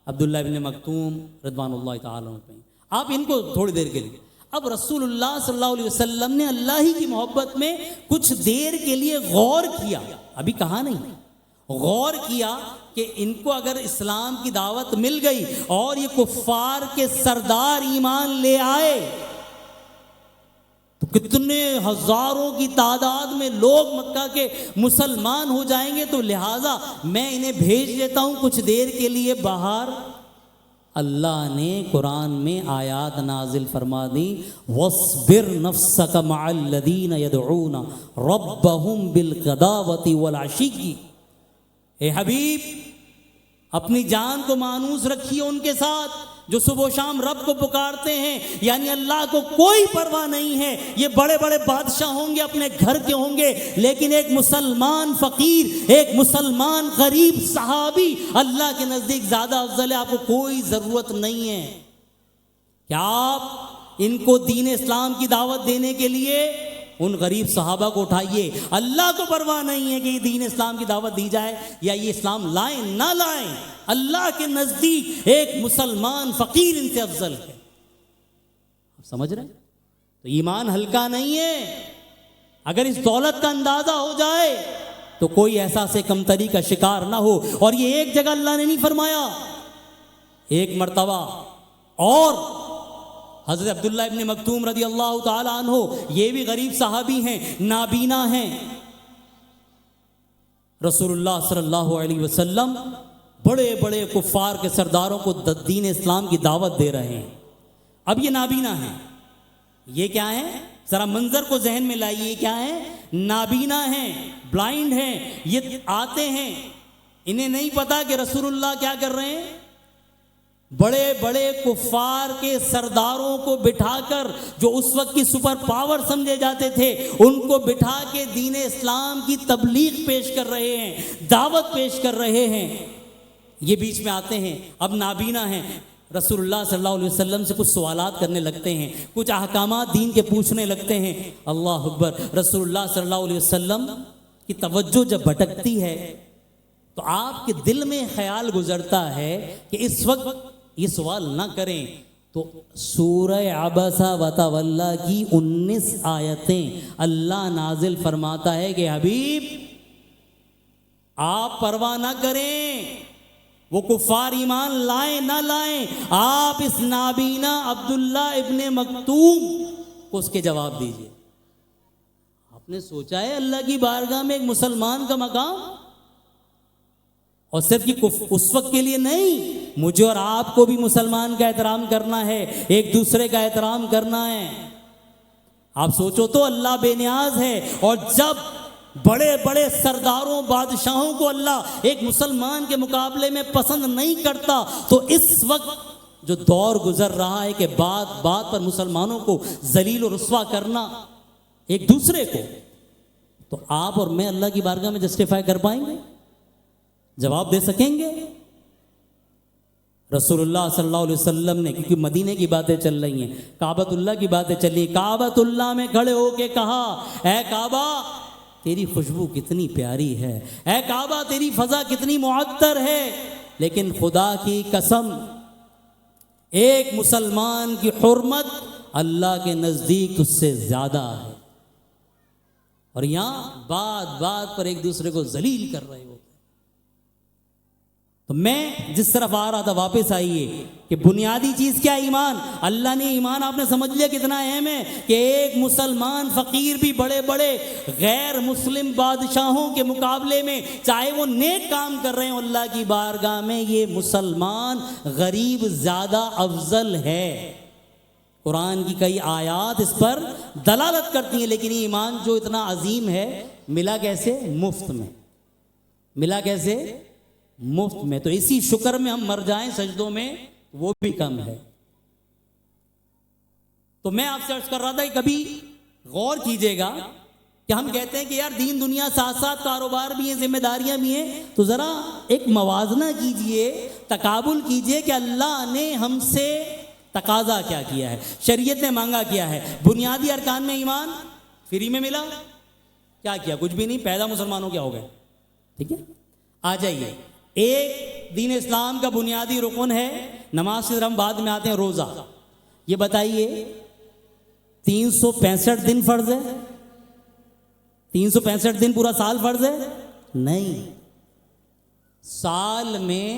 عبداللہ ابن مکتوم رضوان اللہ تعالیٰ عنہ پہ، آپ ان کو تھوڑی دیر کے لیے. اب رسول اللہ صلی اللہ علیہ وسلم نے اللہ ہی کی محبت میں کچھ دیر کے لیے غور کیا، ابھی کہا نہیں، غور کیا کہ ان کو اگر اسلام کی دعوت مل گئی اور یہ کفار کے سردار ایمان لے آئے تو کتنے ہزاروں کی تعداد میں لوگ مکہ کے مسلمان ہو جائیں گے، تو لہٰذا میں انہیں بھیج دیتا ہوں کچھ دیر کے لیے باہر. اللہ نے قرآن میں آیات نازل فرما دی، وَاصْبِرْ نَفْسَكَ مَعَ الَّذِينَ يَدْعُونَ رَبَّهُمْ بِالْغَدَاوَةِ وَالْعَشِيِّ. اے حبیب، اپنی جان کو مانوس رکھیے ان کے ساتھ جو صبح و شام رب کو پکارتے ہیں. یعنی اللہ کو کوئی پرواہ نہیں ہے، یہ بڑے بڑے بادشاہ ہوں گے، اپنے گھر کے ہوں گے، لیکن ایک مسلمان فقیر، ایک مسلمان غریب صحابی اللہ کے نزدیک زیادہ افضل ہے. آپ کو کوئی ضرورت نہیں ہے کہ آپ ان کو دین اسلام کی دعوت دینے کے لیے ان غریب صحابہ کو اٹھائیے. اللہ کو پرواہ نہیں ہے کہ یہ دین اسلام کی دعوت دی جائے یا یہ اسلام لائیں نہ لائیں، اللہ کے نزدیک ایک مسلمان فقیر ان سے افضل ہے. آپ سمجھ رہے ہیں؟ تو ایمان ہلکا نہیں ہے. اگر اس دولت کا اندازہ ہو جائے تو کوئی احساس کمتری کا شکار نہ ہو. اور یہ ایک جگہ اللہ نے نہیں فرمایا، ایک مرتبہ اور حضرت عبداللہ ابن مکتوم رضی اللہ تعالی عنہ، یہ بھی غریب صحابی ہیں، نابینا ہیں. رسول اللہ صلی اللہ علیہ وسلم بڑے بڑے کفار کے سرداروں کو دین اسلام کی دعوت دے رہے ہیں. اب یہ نابینا ہیں. یہ کیا ہیں؟ ذرا منظر کو ذہن میں لائیے. یہ کیا ہیں؟ نابینا ہیں، بلائنڈ ہیں. یہ آتے ہیں، انہیں نہیں پتا کہ رسول اللہ کیا کر رہے ہیں. بڑے بڑے کفار کے سرداروں کو بٹھا کر، جو اس وقت کی سپر پاور سمجھے جاتے تھے، ان کو بٹھا کے دین اسلام کی تبلیغ پیش کر رہے ہیں، دعوت پیش کر رہے ہیں. یہ بیچ میں آتے ہیں، اب نابینا ہیں. رسول اللہ صلی اللہ علیہ وسلم سے کچھ سوالات کرنے لگتے ہیں، کچھ احکامات دین کے پوچھنے لگتے ہیں. اللہ اکبر. رسول اللہ صلی اللہ علیہ وسلم کی توجہ جب بھٹکتی ہے تو آپ کے دل میں خیال گزرتا ہے کہ اس وقت یہ سوال نہ کریں. تو سورہ عبسہ وتولی کی 19 آیتیں اللہ نازل فرماتا ہے کہ حبیب آپ پرواہ نہ کریں، وہ کفار ایمان لائیں نہ لائیں، آپ اس نابینا عبداللہ ابن مکتوم کو اس کے جواب دیجئے. آپ نے سوچا ہے اللہ کی بارگاہ میں ایک مسلمان کا مقام، اور صرف اس وقت کے لیے نہیں، مجھے اور آپ کو بھی مسلمان کا احترام کرنا ہے، ایک دوسرے کا احترام کرنا ہے. آپ سوچو تو اللہ بے نیاز ہے، اور جب بڑے بڑے سرداروں بادشاہوں کو اللہ ایک مسلمان کے مقابلے میں پسند نہیں کرتا، تو اس وقت جو دور گزر رہا ہے کہ بات بات پر مسلمانوں کو ذلیل و رسوا کرنا ایک دوسرے کو، تو آپ اور میں اللہ کی بارگاہ میں جسٹیفائی کر پائیں گے؟ جواب دے سکیں گے؟ رسول اللہ صلی اللہ علیہ وسلم نے، کیونکہ مدینے کی باتیں چل رہی ہیں، کعبۃ اللہ کی باتیں چل رہی ہیں، کعبۃ اللہ میں کھڑے ہو کے کہا، اے کعبہ تیری خوشبو کتنی پیاری ہے، اے کعبہ تیری فضا کتنی معطر ہے، لیکن خدا کی قسم ایک مسلمان کی حرمت اللہ کے نزدیک اس سے زیادہ ہے. اور یہاں بات بات پر ایک دوسرے کو ذلیل کر رہے ہو. تو تو میں جس طرف آ رہا تھا واپس آئیے کہ بنیادی چیز کیا ایمان. اللہ نے ایمان آپ نے سمجھ لیا کتنا اہم ہے کہ ایک مسلمان فقیر بھی بڑے بڑے غیر مسلم بادشاہوں کے مقابلے میں چاہے وہ نیک کام کر رہے ہوں اللہ کی بارگاہ میں یہ مسلمان غریب زیادہ افضل ہے. قرآن کی کئی آیات اس پر دلالت کرتی ہیں. لیکن ایمان جو اتنا عظیم ہے ملا کیسے؟ مفت میں. ملا کیسے؟ مفت میں. تو اسی شکر میں ہم مر جائیں سجدوں میں وہ بھی کم ہے. تو میں آپ سے عرض کر رہا تھا کہ کبھی غور کیجئے گا کہ ہم کہتے ہیں کہ یار دین دنیا ساتھ ساتھ کاروبار بھی ہیں ذمہ داریاں بھی ہیں. تو ذرا ایک موازنہ کیجئے, تقابل کیجئے کہ اللہ نے ہم سے تقاضا کیا کیا ہے, شریعت نے مانگا کیا ہے. بنیادی ارکان میں ایمان فری میں ملا, کیا کیا؟ کچھ بھی نہیں. پیدا مسلمانوں کیا ہو گئے. ٹھیک ہے, آ جائیے. ایک دین اسلام کا بنیادی رکن ہے نماز سے ہم بعد میں آتے ہیں, روزہ. یہ بتائیے 365 دن فرض ہے؟ 365 دن پورا سال فرض ہے؟ نہیں. سال میں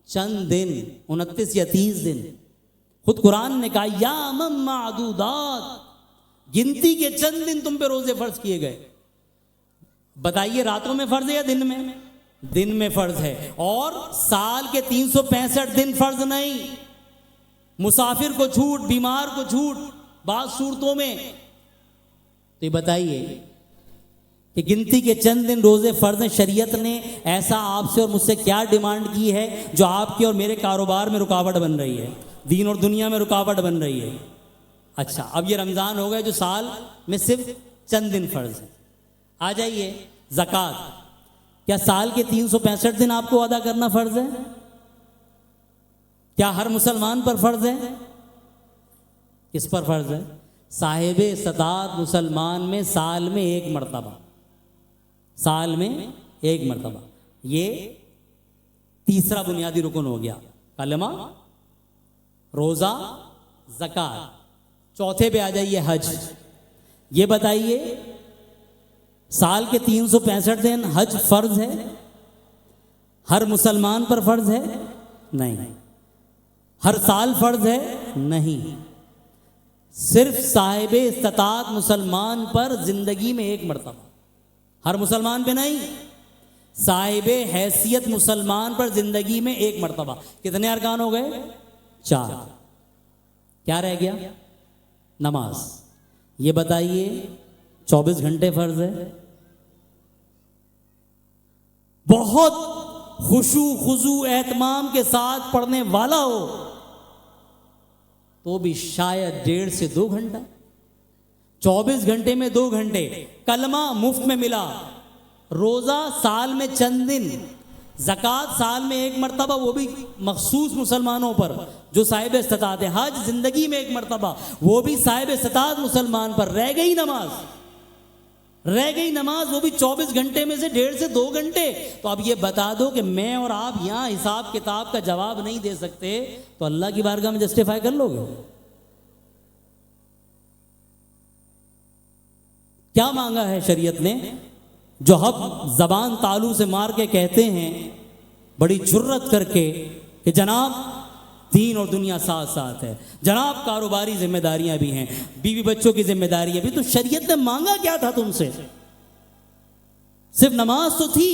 چند دن, 29 یا 30 دن. خود قرآن نے کہا یا معدودات, گنتی کے چند دن تم پہ روزے فرض کیے گئے. بتائیے راتوں میں فرض ہے یا دن میں؟ دن میں فرض ہے. اور سال کے 365 دن فرض نہیں. مسافر کو چھوٹ, بیمار کو چھوٹ بعض صورتوں میں. تو یہ بتائیے کہ گنتی کے چند دن روزے فرض ہیں. شریعت نے ایسا آپ سے اور مجھ سے کیا ڈیمانڈ کی ہے جو آپ کے اور میرے کاروبار میں رکاوٹ بن رہی ہے, دین اور دنیا میں رکاوٹ بن رہی ہے؟ اچھا, اب یہ رمضان ہو گئے جو سال میں صرف چند دن فرض ہے. آ جائیے زکوٰۃ. کیا سال کے 365 دن آپ کو ادا کرنا فرض ہے؟ کیا ہر مسلمان پر فرض ہے؟ کس پر فرض ہے؟ صاحب استطاعت مسلمان میں سال میں ایک مرتبہ, سال میں ایک مرتبہ. یہ تیسرا بنیادی رکن ہو گیا, کلمہ, روزہ, زکوٰۃ. چوتھے پہ آ جائیے حج. یہ بتائیے سال کے 365 دن حج فرض ہے؟ ہر مسلمان پر فرض ہے؟ نہیں. ہر سال فرض ہے؟ نہیں. صرف صاحب استطاعت مسلمان پر زندگی میں ایک مرتبہ, ہر مسلمان پہ نہیں. صاحب حیثیت مسلمان پر زندگی میں ایک مرتبہ. کتنے ارکان ہو گئے؟ 4. کیا رہ گیا؟ نماز. یہ بتائیے 24 گھنٹے فرض ہے؟ بہت خشوع خضوع اہتمام کے ساتھ پڑھنے والا ہو تو بھی شاید 1.5 سے 2 گھنٹہ. 24 گھنٹے میں 2 گھنٹے. کلمہ مفت میں ملا, روزہ سال میں چند دن, زکوٰۃ سال میں ایک مرتبہ وہ بھی مخصوص مسلمانوں پر جو صاحب استطاعت ہے. حج زندگی میں ایک مرتبہ وہ بھی صاحب استطاعت مسلمان پر. رہ گئی نماز, رہ گئی نماز وہ بھی 24 گھنٹے میں سے 1.5 سے 2 گھنٹے. تو اب یہ بتا دو کہ میں اور آپ یہاں حساب کتاب کا جواب نہیں دے سکتے تو اللہ کی بارگاہ میں جسٹیفائی کر لو گے؟ کیا مانگا ہے شریعت نے جو ہم زبان تالو سے مار کے کہتے ہیں بڑی جرت کر کے کہ جناب دین اور دنیا ساتھ ساتھ ہے, جناب کاروباری ذمہ داریاں بھی ہیں, بیوی بچوں کی ذمہ داریاں بھی. تو شریعت نے مانگا کیا تھا تم سے؟ صرف نماز تو تھی,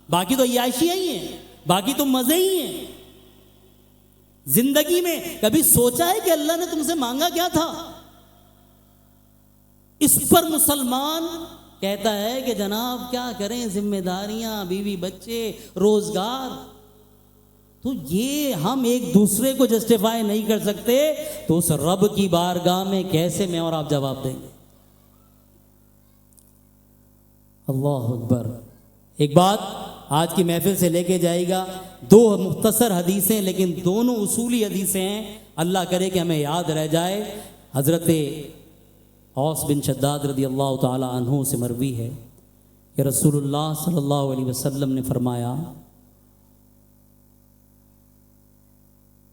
باقی تو عیاشیاں ہی ہیں, باقی تو مزے ہی ہیں. زندگی میں کبھی سوچا ہے کہ اللہ نے تم سے مانگا کیا تھا؟ اس پر مسلمان کہتا ہے کہ جناب کیا کریں, ذمہ داریاں, بیوی بچے, روزگار. تو یہ ہم ایک دوسرے کو جسٹیفائی نہیں کر سکتے تو اس رب کی بارگاہ میں کیسے میں اور آپ جواب دیں گے؟ اللہ اکبر. ایک بات آج کی محفل سے لے کے جائے گا, 2 مختصر حدیثیں لیکن دونوں اصولی حدیثیں ہیں, اللہ کرے کہ ہمیں یاد رہ جائے. حضرت اوس بن شداد رضی اللہ تعالی عنہ سے مروی ہے کہ رسول اللہ صلی اللہ علیہ وسلم نے فرمایا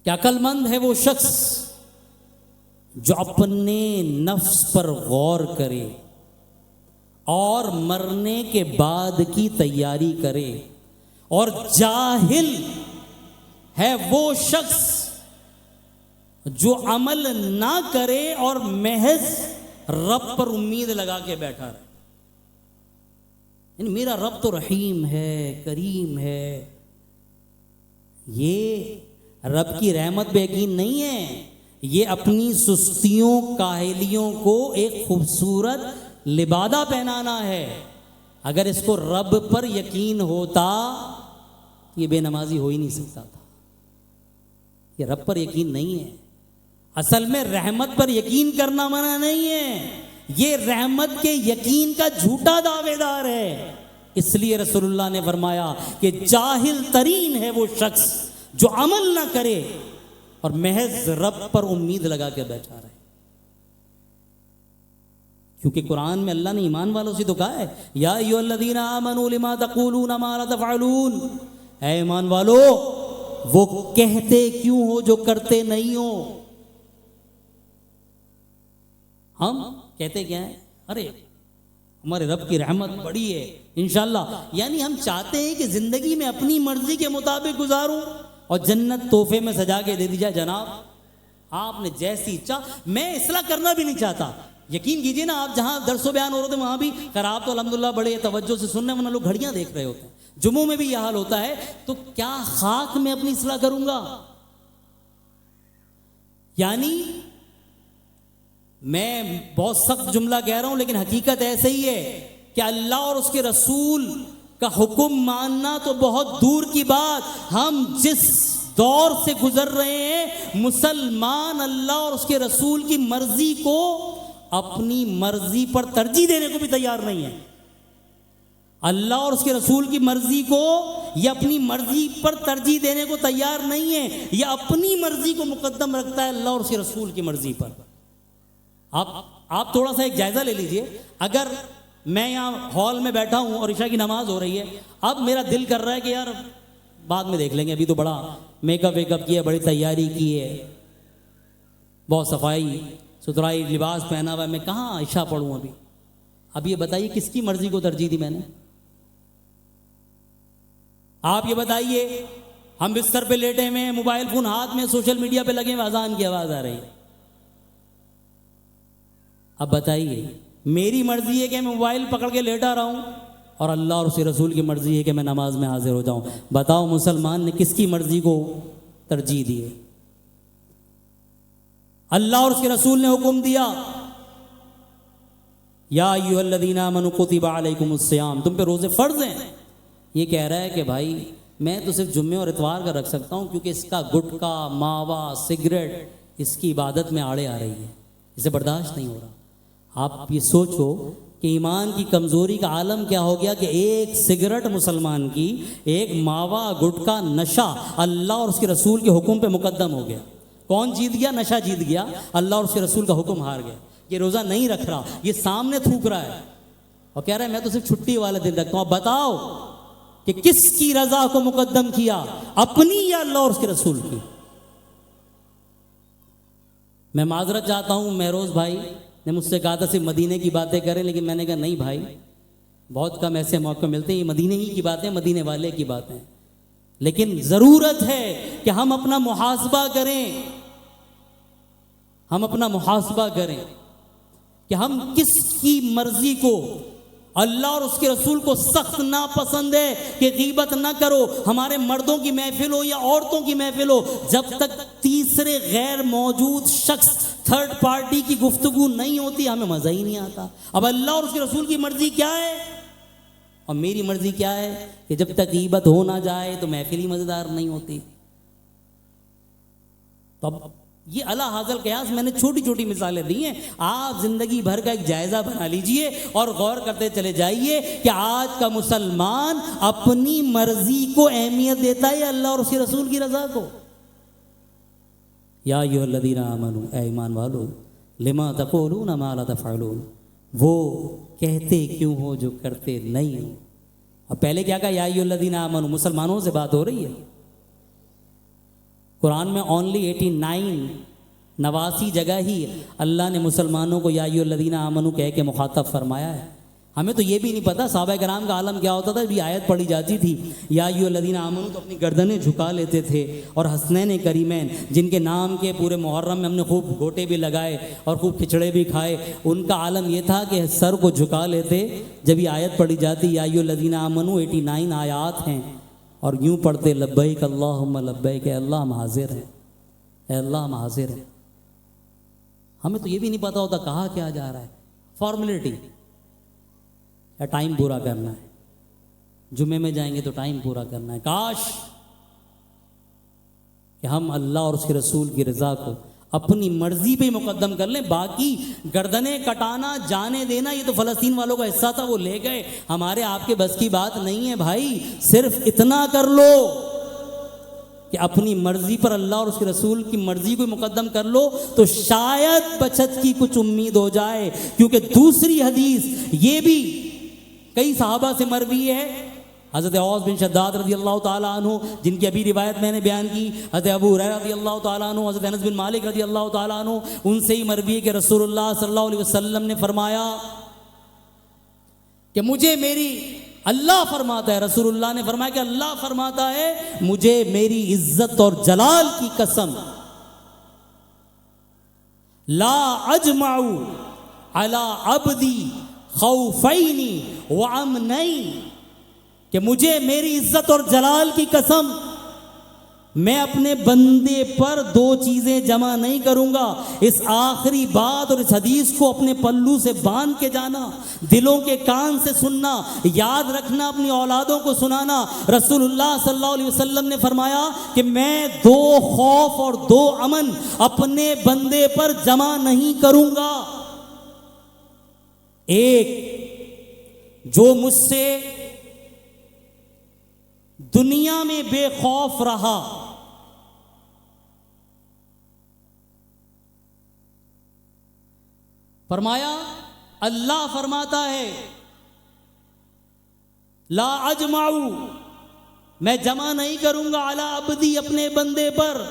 کہ عقل مند ہے وہ شخص جو اپنے نفس پر غور کرے اور مرنے کے بعد کی تیاری کرے اور جاہل ہے وہ شخص جو عمل نہ کرے اور محض رب پر امید لگا کے بیٹھا رہے. یعنی میرا رب تو رحیم ہے، کریم ہے. یہ رب کی رحمت پہ یقین نہیں ہے، یہ اپنی سستیوں کاہلیوں کو ایک خوبصورت لبادہ پہنانا ہے. اگر اس کو رب پر یقین ہوتا یہ بے نمازی ہو ہی نہیں سکتا تھا. یہ رب پر یقین نہیں ہے. اصل میں رحمت پر یقین کرنا منع نہیں ہے، یہ رحمت کے یقین کا جھوٹا دعوے دار ہے. اس لیے رسول اللہ نے فرمایا کہ جاہل ترین ہے وہ شخص جو عمل نہ کرے اور محض رب پر امید لگا کے بیٹھا رہے. کیونکہ قرآن میں اللہ نے ایمان والوں سے تو کہا ہے یا ایھا الذین آمنوا لما تقولون ما لا تفعلون. اے ایمان والو وہ کہتے کیوں ہو جو کرتے نہیں ہو. ہم کہتے کیا ہیں؟ ارے ہمارے رب کی رحمت بڑی ہے انشاءاللہ. یعنی ہم چاہتے ہیں کہ زندگی میں اپنی مرضی کے مطابق گزاروں اور جنت تحفے میں سجا کے دے دی جائے. جناب آپ نے جیسی اچھا. میں اصلاح کرنا بھی نہیں چاہتا. یقین کیجئے نا، آپ جہاں درس و بیان ہو رہے تھے وہاں بھی خراب تو الحمدللہ بڑے توجہ سے سننے ورنہ لوگ گھڑیاں دیکھ رہے ہوتے ہیں. جمعوں میں بھی یہ حال ہوتا ہے. تو کیا خاک میں اپنی اصلاح کروں گا؟ یعنی میں بہت سخت جملہ کہہ رہا ہوں لیکن حقیقت ایسے ہی ہے کہ اللہ اور اس کے رسول کا حکم ماننا تو بہت دور کی بات. ہم جس دور سے گزر رہے ہیں مسلمان اللہ اور اس کے رسول کی مرضی کو اپنی مرضی پر ترجیح دینے کو بھی تیار نہیں ہے. اللہ اور اس کے رسول کی مرضی کو یہ اپنی مرضی پر ترجیح دینے کو تیار نہیں ہے. یہ اپنی مرضی کو مقدم رکھتا ہے اللہ اور اس کے رسول کی مرضی پر. آپ تھوڑا سا ایک جائزہ لے لیجئے. اگر میں یہاں ہال میں بیٹھا ہوں اور عشاء کی نماز ہو رہی ہے، اب میرا دل کر رہا ہے کہ یار بعد میں دیکھ لیں گے، ابھی تو بڑا میک اپ ویک اپ کیا، بڑی تیاری کی ہے، بہت صفائی ستھرائی لباس پہنا ہوا ہے، میں کہاں عشاء پڑھوں ابھی. اب یہ بتائیے کس کی مرضی کو ترجیح دی میں نے؟ آپ یہ بتائیے. ہم بستر پہ لیٹے ہوئے ہیں، موبائل فون ہاتھ میں، سوشل میڈیا پہ لگے ہوئے، اذان کی آواز آ رہی ہے. اب بتائیے میری مرضی ہے کہ میں موبائل پکڑ کے لیٹا رہا ہوں اور اللہ اور اس کے رسول کی مرضی ہے کہ میں نماز میں حاضر ہو جاؤں. بتاؤ مسلمان نے کس کی مرضی کو ترجیح دی ہے؟ اللہ اور اس کے رسول نے حکم دیا یا ایھا الذین آمنوا کتب علیکم الصیام، تم پہ روزے فرض ہیں. یہ کہہ رہا ہے کہ بھائی میں تو صرف جمعے اور اتوار کا رکھ سکتا ہوں کیونکہ اس کا گٹکا ماوا سگریٹ اس کی عبادت میں آڑے آ رہی ہے، اسے برداشت نہیں ہو رہا. آپ یہ سوچو کہ ایمان کی کمزوری کا عالم کیا ہو گیا کہ ایک سگریٹ مسلمان کی، ایک ماوا گٹکا نشہ اللہ اور اس کے رسول کے حکم پہ مقدم ہو گیا. کون جیت گیا؟ نشہ جیت گیا، اللہ اور اس کے رسول کا حکم ہار گیا. یہ روزہ نہیں رکھ رہا، یہ سامنے تھوک رہا ہے اور کہہ رہا ہے میں تو صرف چھٹی والے دن رکھتا ہوں. اب بتاؤ کہ کس کی رضا کو مقدم کیا، اپنی یا اللہ اور اس کے رسول کی؟ میں معذرت چاہتا ہوں، مہروز بھائی نے مجھ سے کہا تھا صرف مدینے کی باتیں کریں، لیکن میں نے کہا نہیں بھائی، بہت کم ایسے موقع ملتے ہیں. یہ مدینے ہی کی باتیں، مدینے والے کی باتیں، لیکن ضرورت ہے کہ ہم اپنا محاسبہ کریں. ہم اپنا محاسبہ کریں کہ ہم کس کی مرضی کو. اللہ اور اس کے رسول کو سخت ناپسند ہے کہ غیبت نہ کرو. ہمارے مردوں کی محفل ہو یا عورتوں کی محفل ہو، جب تک تیسرے غیر موجود شخص تھرڈ پارٹی کی گفتگو نہیں ہوتی ہمیں مزہ ہی نہیں آتا. اب اللہ اور اس کے رسول کی مرضی کیا ہے اور میری مرضی کیا ہے کہ جب تک غیبت ہو نہ جائے تو محفل ہی مزیدار نہیں ہوتی. تو اب یہ اعلیٰ حاصل قیاس میں نے چھوٹی چھوٹی مثالیں دی ہیں. آپ زندگی بھر کا ایک جائزہ بنا لیجئے اور غور کرتے چلے جائیے کہ آج کا مسلمان اپنی مرضی کو اہمیت دیتا ہے اللہ اور اس کے رسول کی رضا کو. یا ایھا الذین آمنوا، اے ایمان والو، لما تقولون ما لا تفعلون، وہ کہتے کیوں ہو جو کرتے نہیں ہو. اب پہلے کیا کہا؟ یا ایھا الذین آمنوا، مسلمانوں سے بات ہو رہی ہے. قرآن میں اونلی 89 جگہ ہی اللہ نے مسلمانوں کو یا ایھا الذین آمنوا کہہ کے مخاطب فرمایا ہے. ہمیں تو یہ بھی نہیں پتا صحابہ کرام کا عالم کیا ہوتا تھا. بھی آیت پڑھی جاتی تھی یا ایھا الذین آمنوا تو اپنی گردنیں جھکا لیتے تھے. اور حسنین کریمین جن کے نام کے پورے محرم میں ہم نے خوب گھوٹے بھی لگائے اور خوب کھچڑے بھی کھائے, ان کا عالم یہ تھا کہ سر کو جھکا لیتے جب یہ آیت پڑھی جاتی یا ایھا الذین آمنوا. 89 آیات ہیں اور یوں پڑھتے لبیک اللہم لبیک, اے اللہ ہم حاضر ہیں, اے اللہ ہم حاضر ہیں. ہمیں تو یہ بھی نہیں پتا ہوتا کہا کیا جا رہا ہے. فارمیلٹی یا ٹائم پورا کرنا ہے. جمعے میں جائیں گے تو ٹائم پورا کرنا ہے. کاش کہ ہم اللہ اور اس کے رسول کی رضا کو اپنی مرضی پہ مقدم کر لیں. باقی گردنیں کٹانا, جانے دینا, یہ تو فلسطین والوں کا حصہ تھا, وہ لے گئے. ہمارے آپ کے بس کی بات نہیں ہے بھائی. صرف اتنا کر لو کہ اپنی مرضی پر اللہ اور اس کے رسول کی مرضی کو مقدم کر لو تو شاید بچت کی کچھ امید ہو جائے. کیونکہ دوسری حدیث یہ بھی کئی صحابہ سے مروی ہے. حضرت اوس بن شداد رضی اللہ تعالیٰ عنہ جن کی ابھی روایت میں نے بیان کی, حضرت ابو ہریرہ رضی اللہ تعالیٰ عنہ, حضرت انس بن مالک رضی اللہ تعالیٰ عنہ, ان سے ہی مروی ہے کہ رسول اللہ صلی اللہ علیہ وسلم نے فرمایا کہ مجھے میری, اللہ فرماتا ہے, رسول اللہ نے فرمایا کہ اللہ فرماتا ہے مجھے میری عزت اور جلال کی قسم لا اجمع علی عبدی خوفین وامنین, کہ مجھے میری عزت اور جلال کی قسم میں اپنے بندے پر دو چیزیں جمع نہیں کروں گا. اس آخری بات اور اس حدیث کو اپنے پلو سے باندھ کے جانا, دلوں کے کان سے سننا, یاد رکھنا, اپنی اولادوں کو سنانا. رسول اللہ صلی اللہ علیہ وسلم نے فرمایا کہ میں 2 خوف اور 2 امن اپنے بندے پر جمع نہیں کروں گا. ایک, جو مجھ سے دنیا میں بے خوف رہا, فرمایا اللہ فرماتا ہے لا اجمع, میں جمع نہیں کروں گا علی عبدی اپنے بندے پر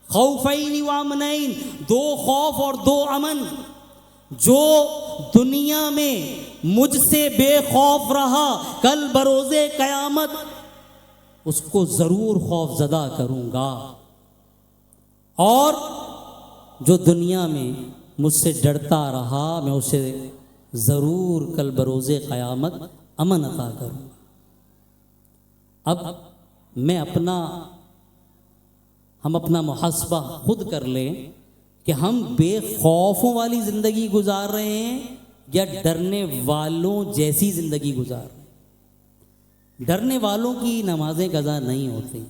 خوفین وامنین, 2 خوف اور 2 امن. جو دنیا میں مجھ سے بے خوف رہا کل بروز قیامت اس کو ضرور خوف زدہ کروں گا, اور جو دنیا میں مجھ سے ڈرتا رہا میں اسے ضرور کل بروز قیامت امن عطا کروں گا. اب ہم اپنا محاسبہ خود کر لیں کہ ہم بے خوفوں والی زندگی گزار رہے ہیں یا ڈرنے والوں جیسی زندگی گزار رہے ہیں. ڈرنے والوں کی نمازیں قضا نہیں ہوتی.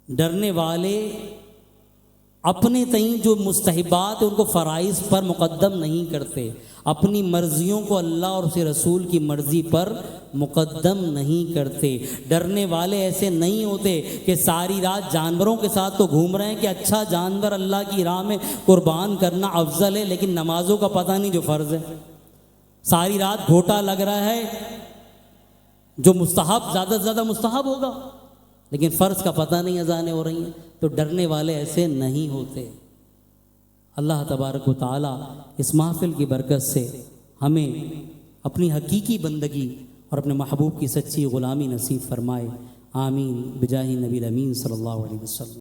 ڈرنے والے اپنے تئیں جو مستحبات ہیں ان کو فرائض پر مقدم نہیں کرتے, اپنی مرضیوں کو اللہ اور اس کے رسول کی مرضی پر مقدم نہیں کرتے. ڈرنے والے ایسے نہیں ہوتے کہ ساری رات جانوروں کے ساتھ تو گھوم رہے ہیں کہ اچھا جانور اللہ کی راہ میں قربان کرنا افضل ہے, لیکن نمازوں کا پتہ نہیں جو فرض ہے. ساری رات گھوٹا لگ رہا ہے, جو مستحب زیادہ سے زیادہ مستحب ہوگا, لیکن فرض کا پتہ نہیں اذانیں ہو رہی ہیں. تو ڈرنے والے ایسے نہیں ہوتے. اللہ تبارک و تعالی اس محفل کی برکت سے ہمیں اپنی حقیقی بندگی اور اپنے محبوب کی سچی غلامی نصیب فرمائے. آمین بجاہ نبی الامین صلی اللہ علیہ وسلم.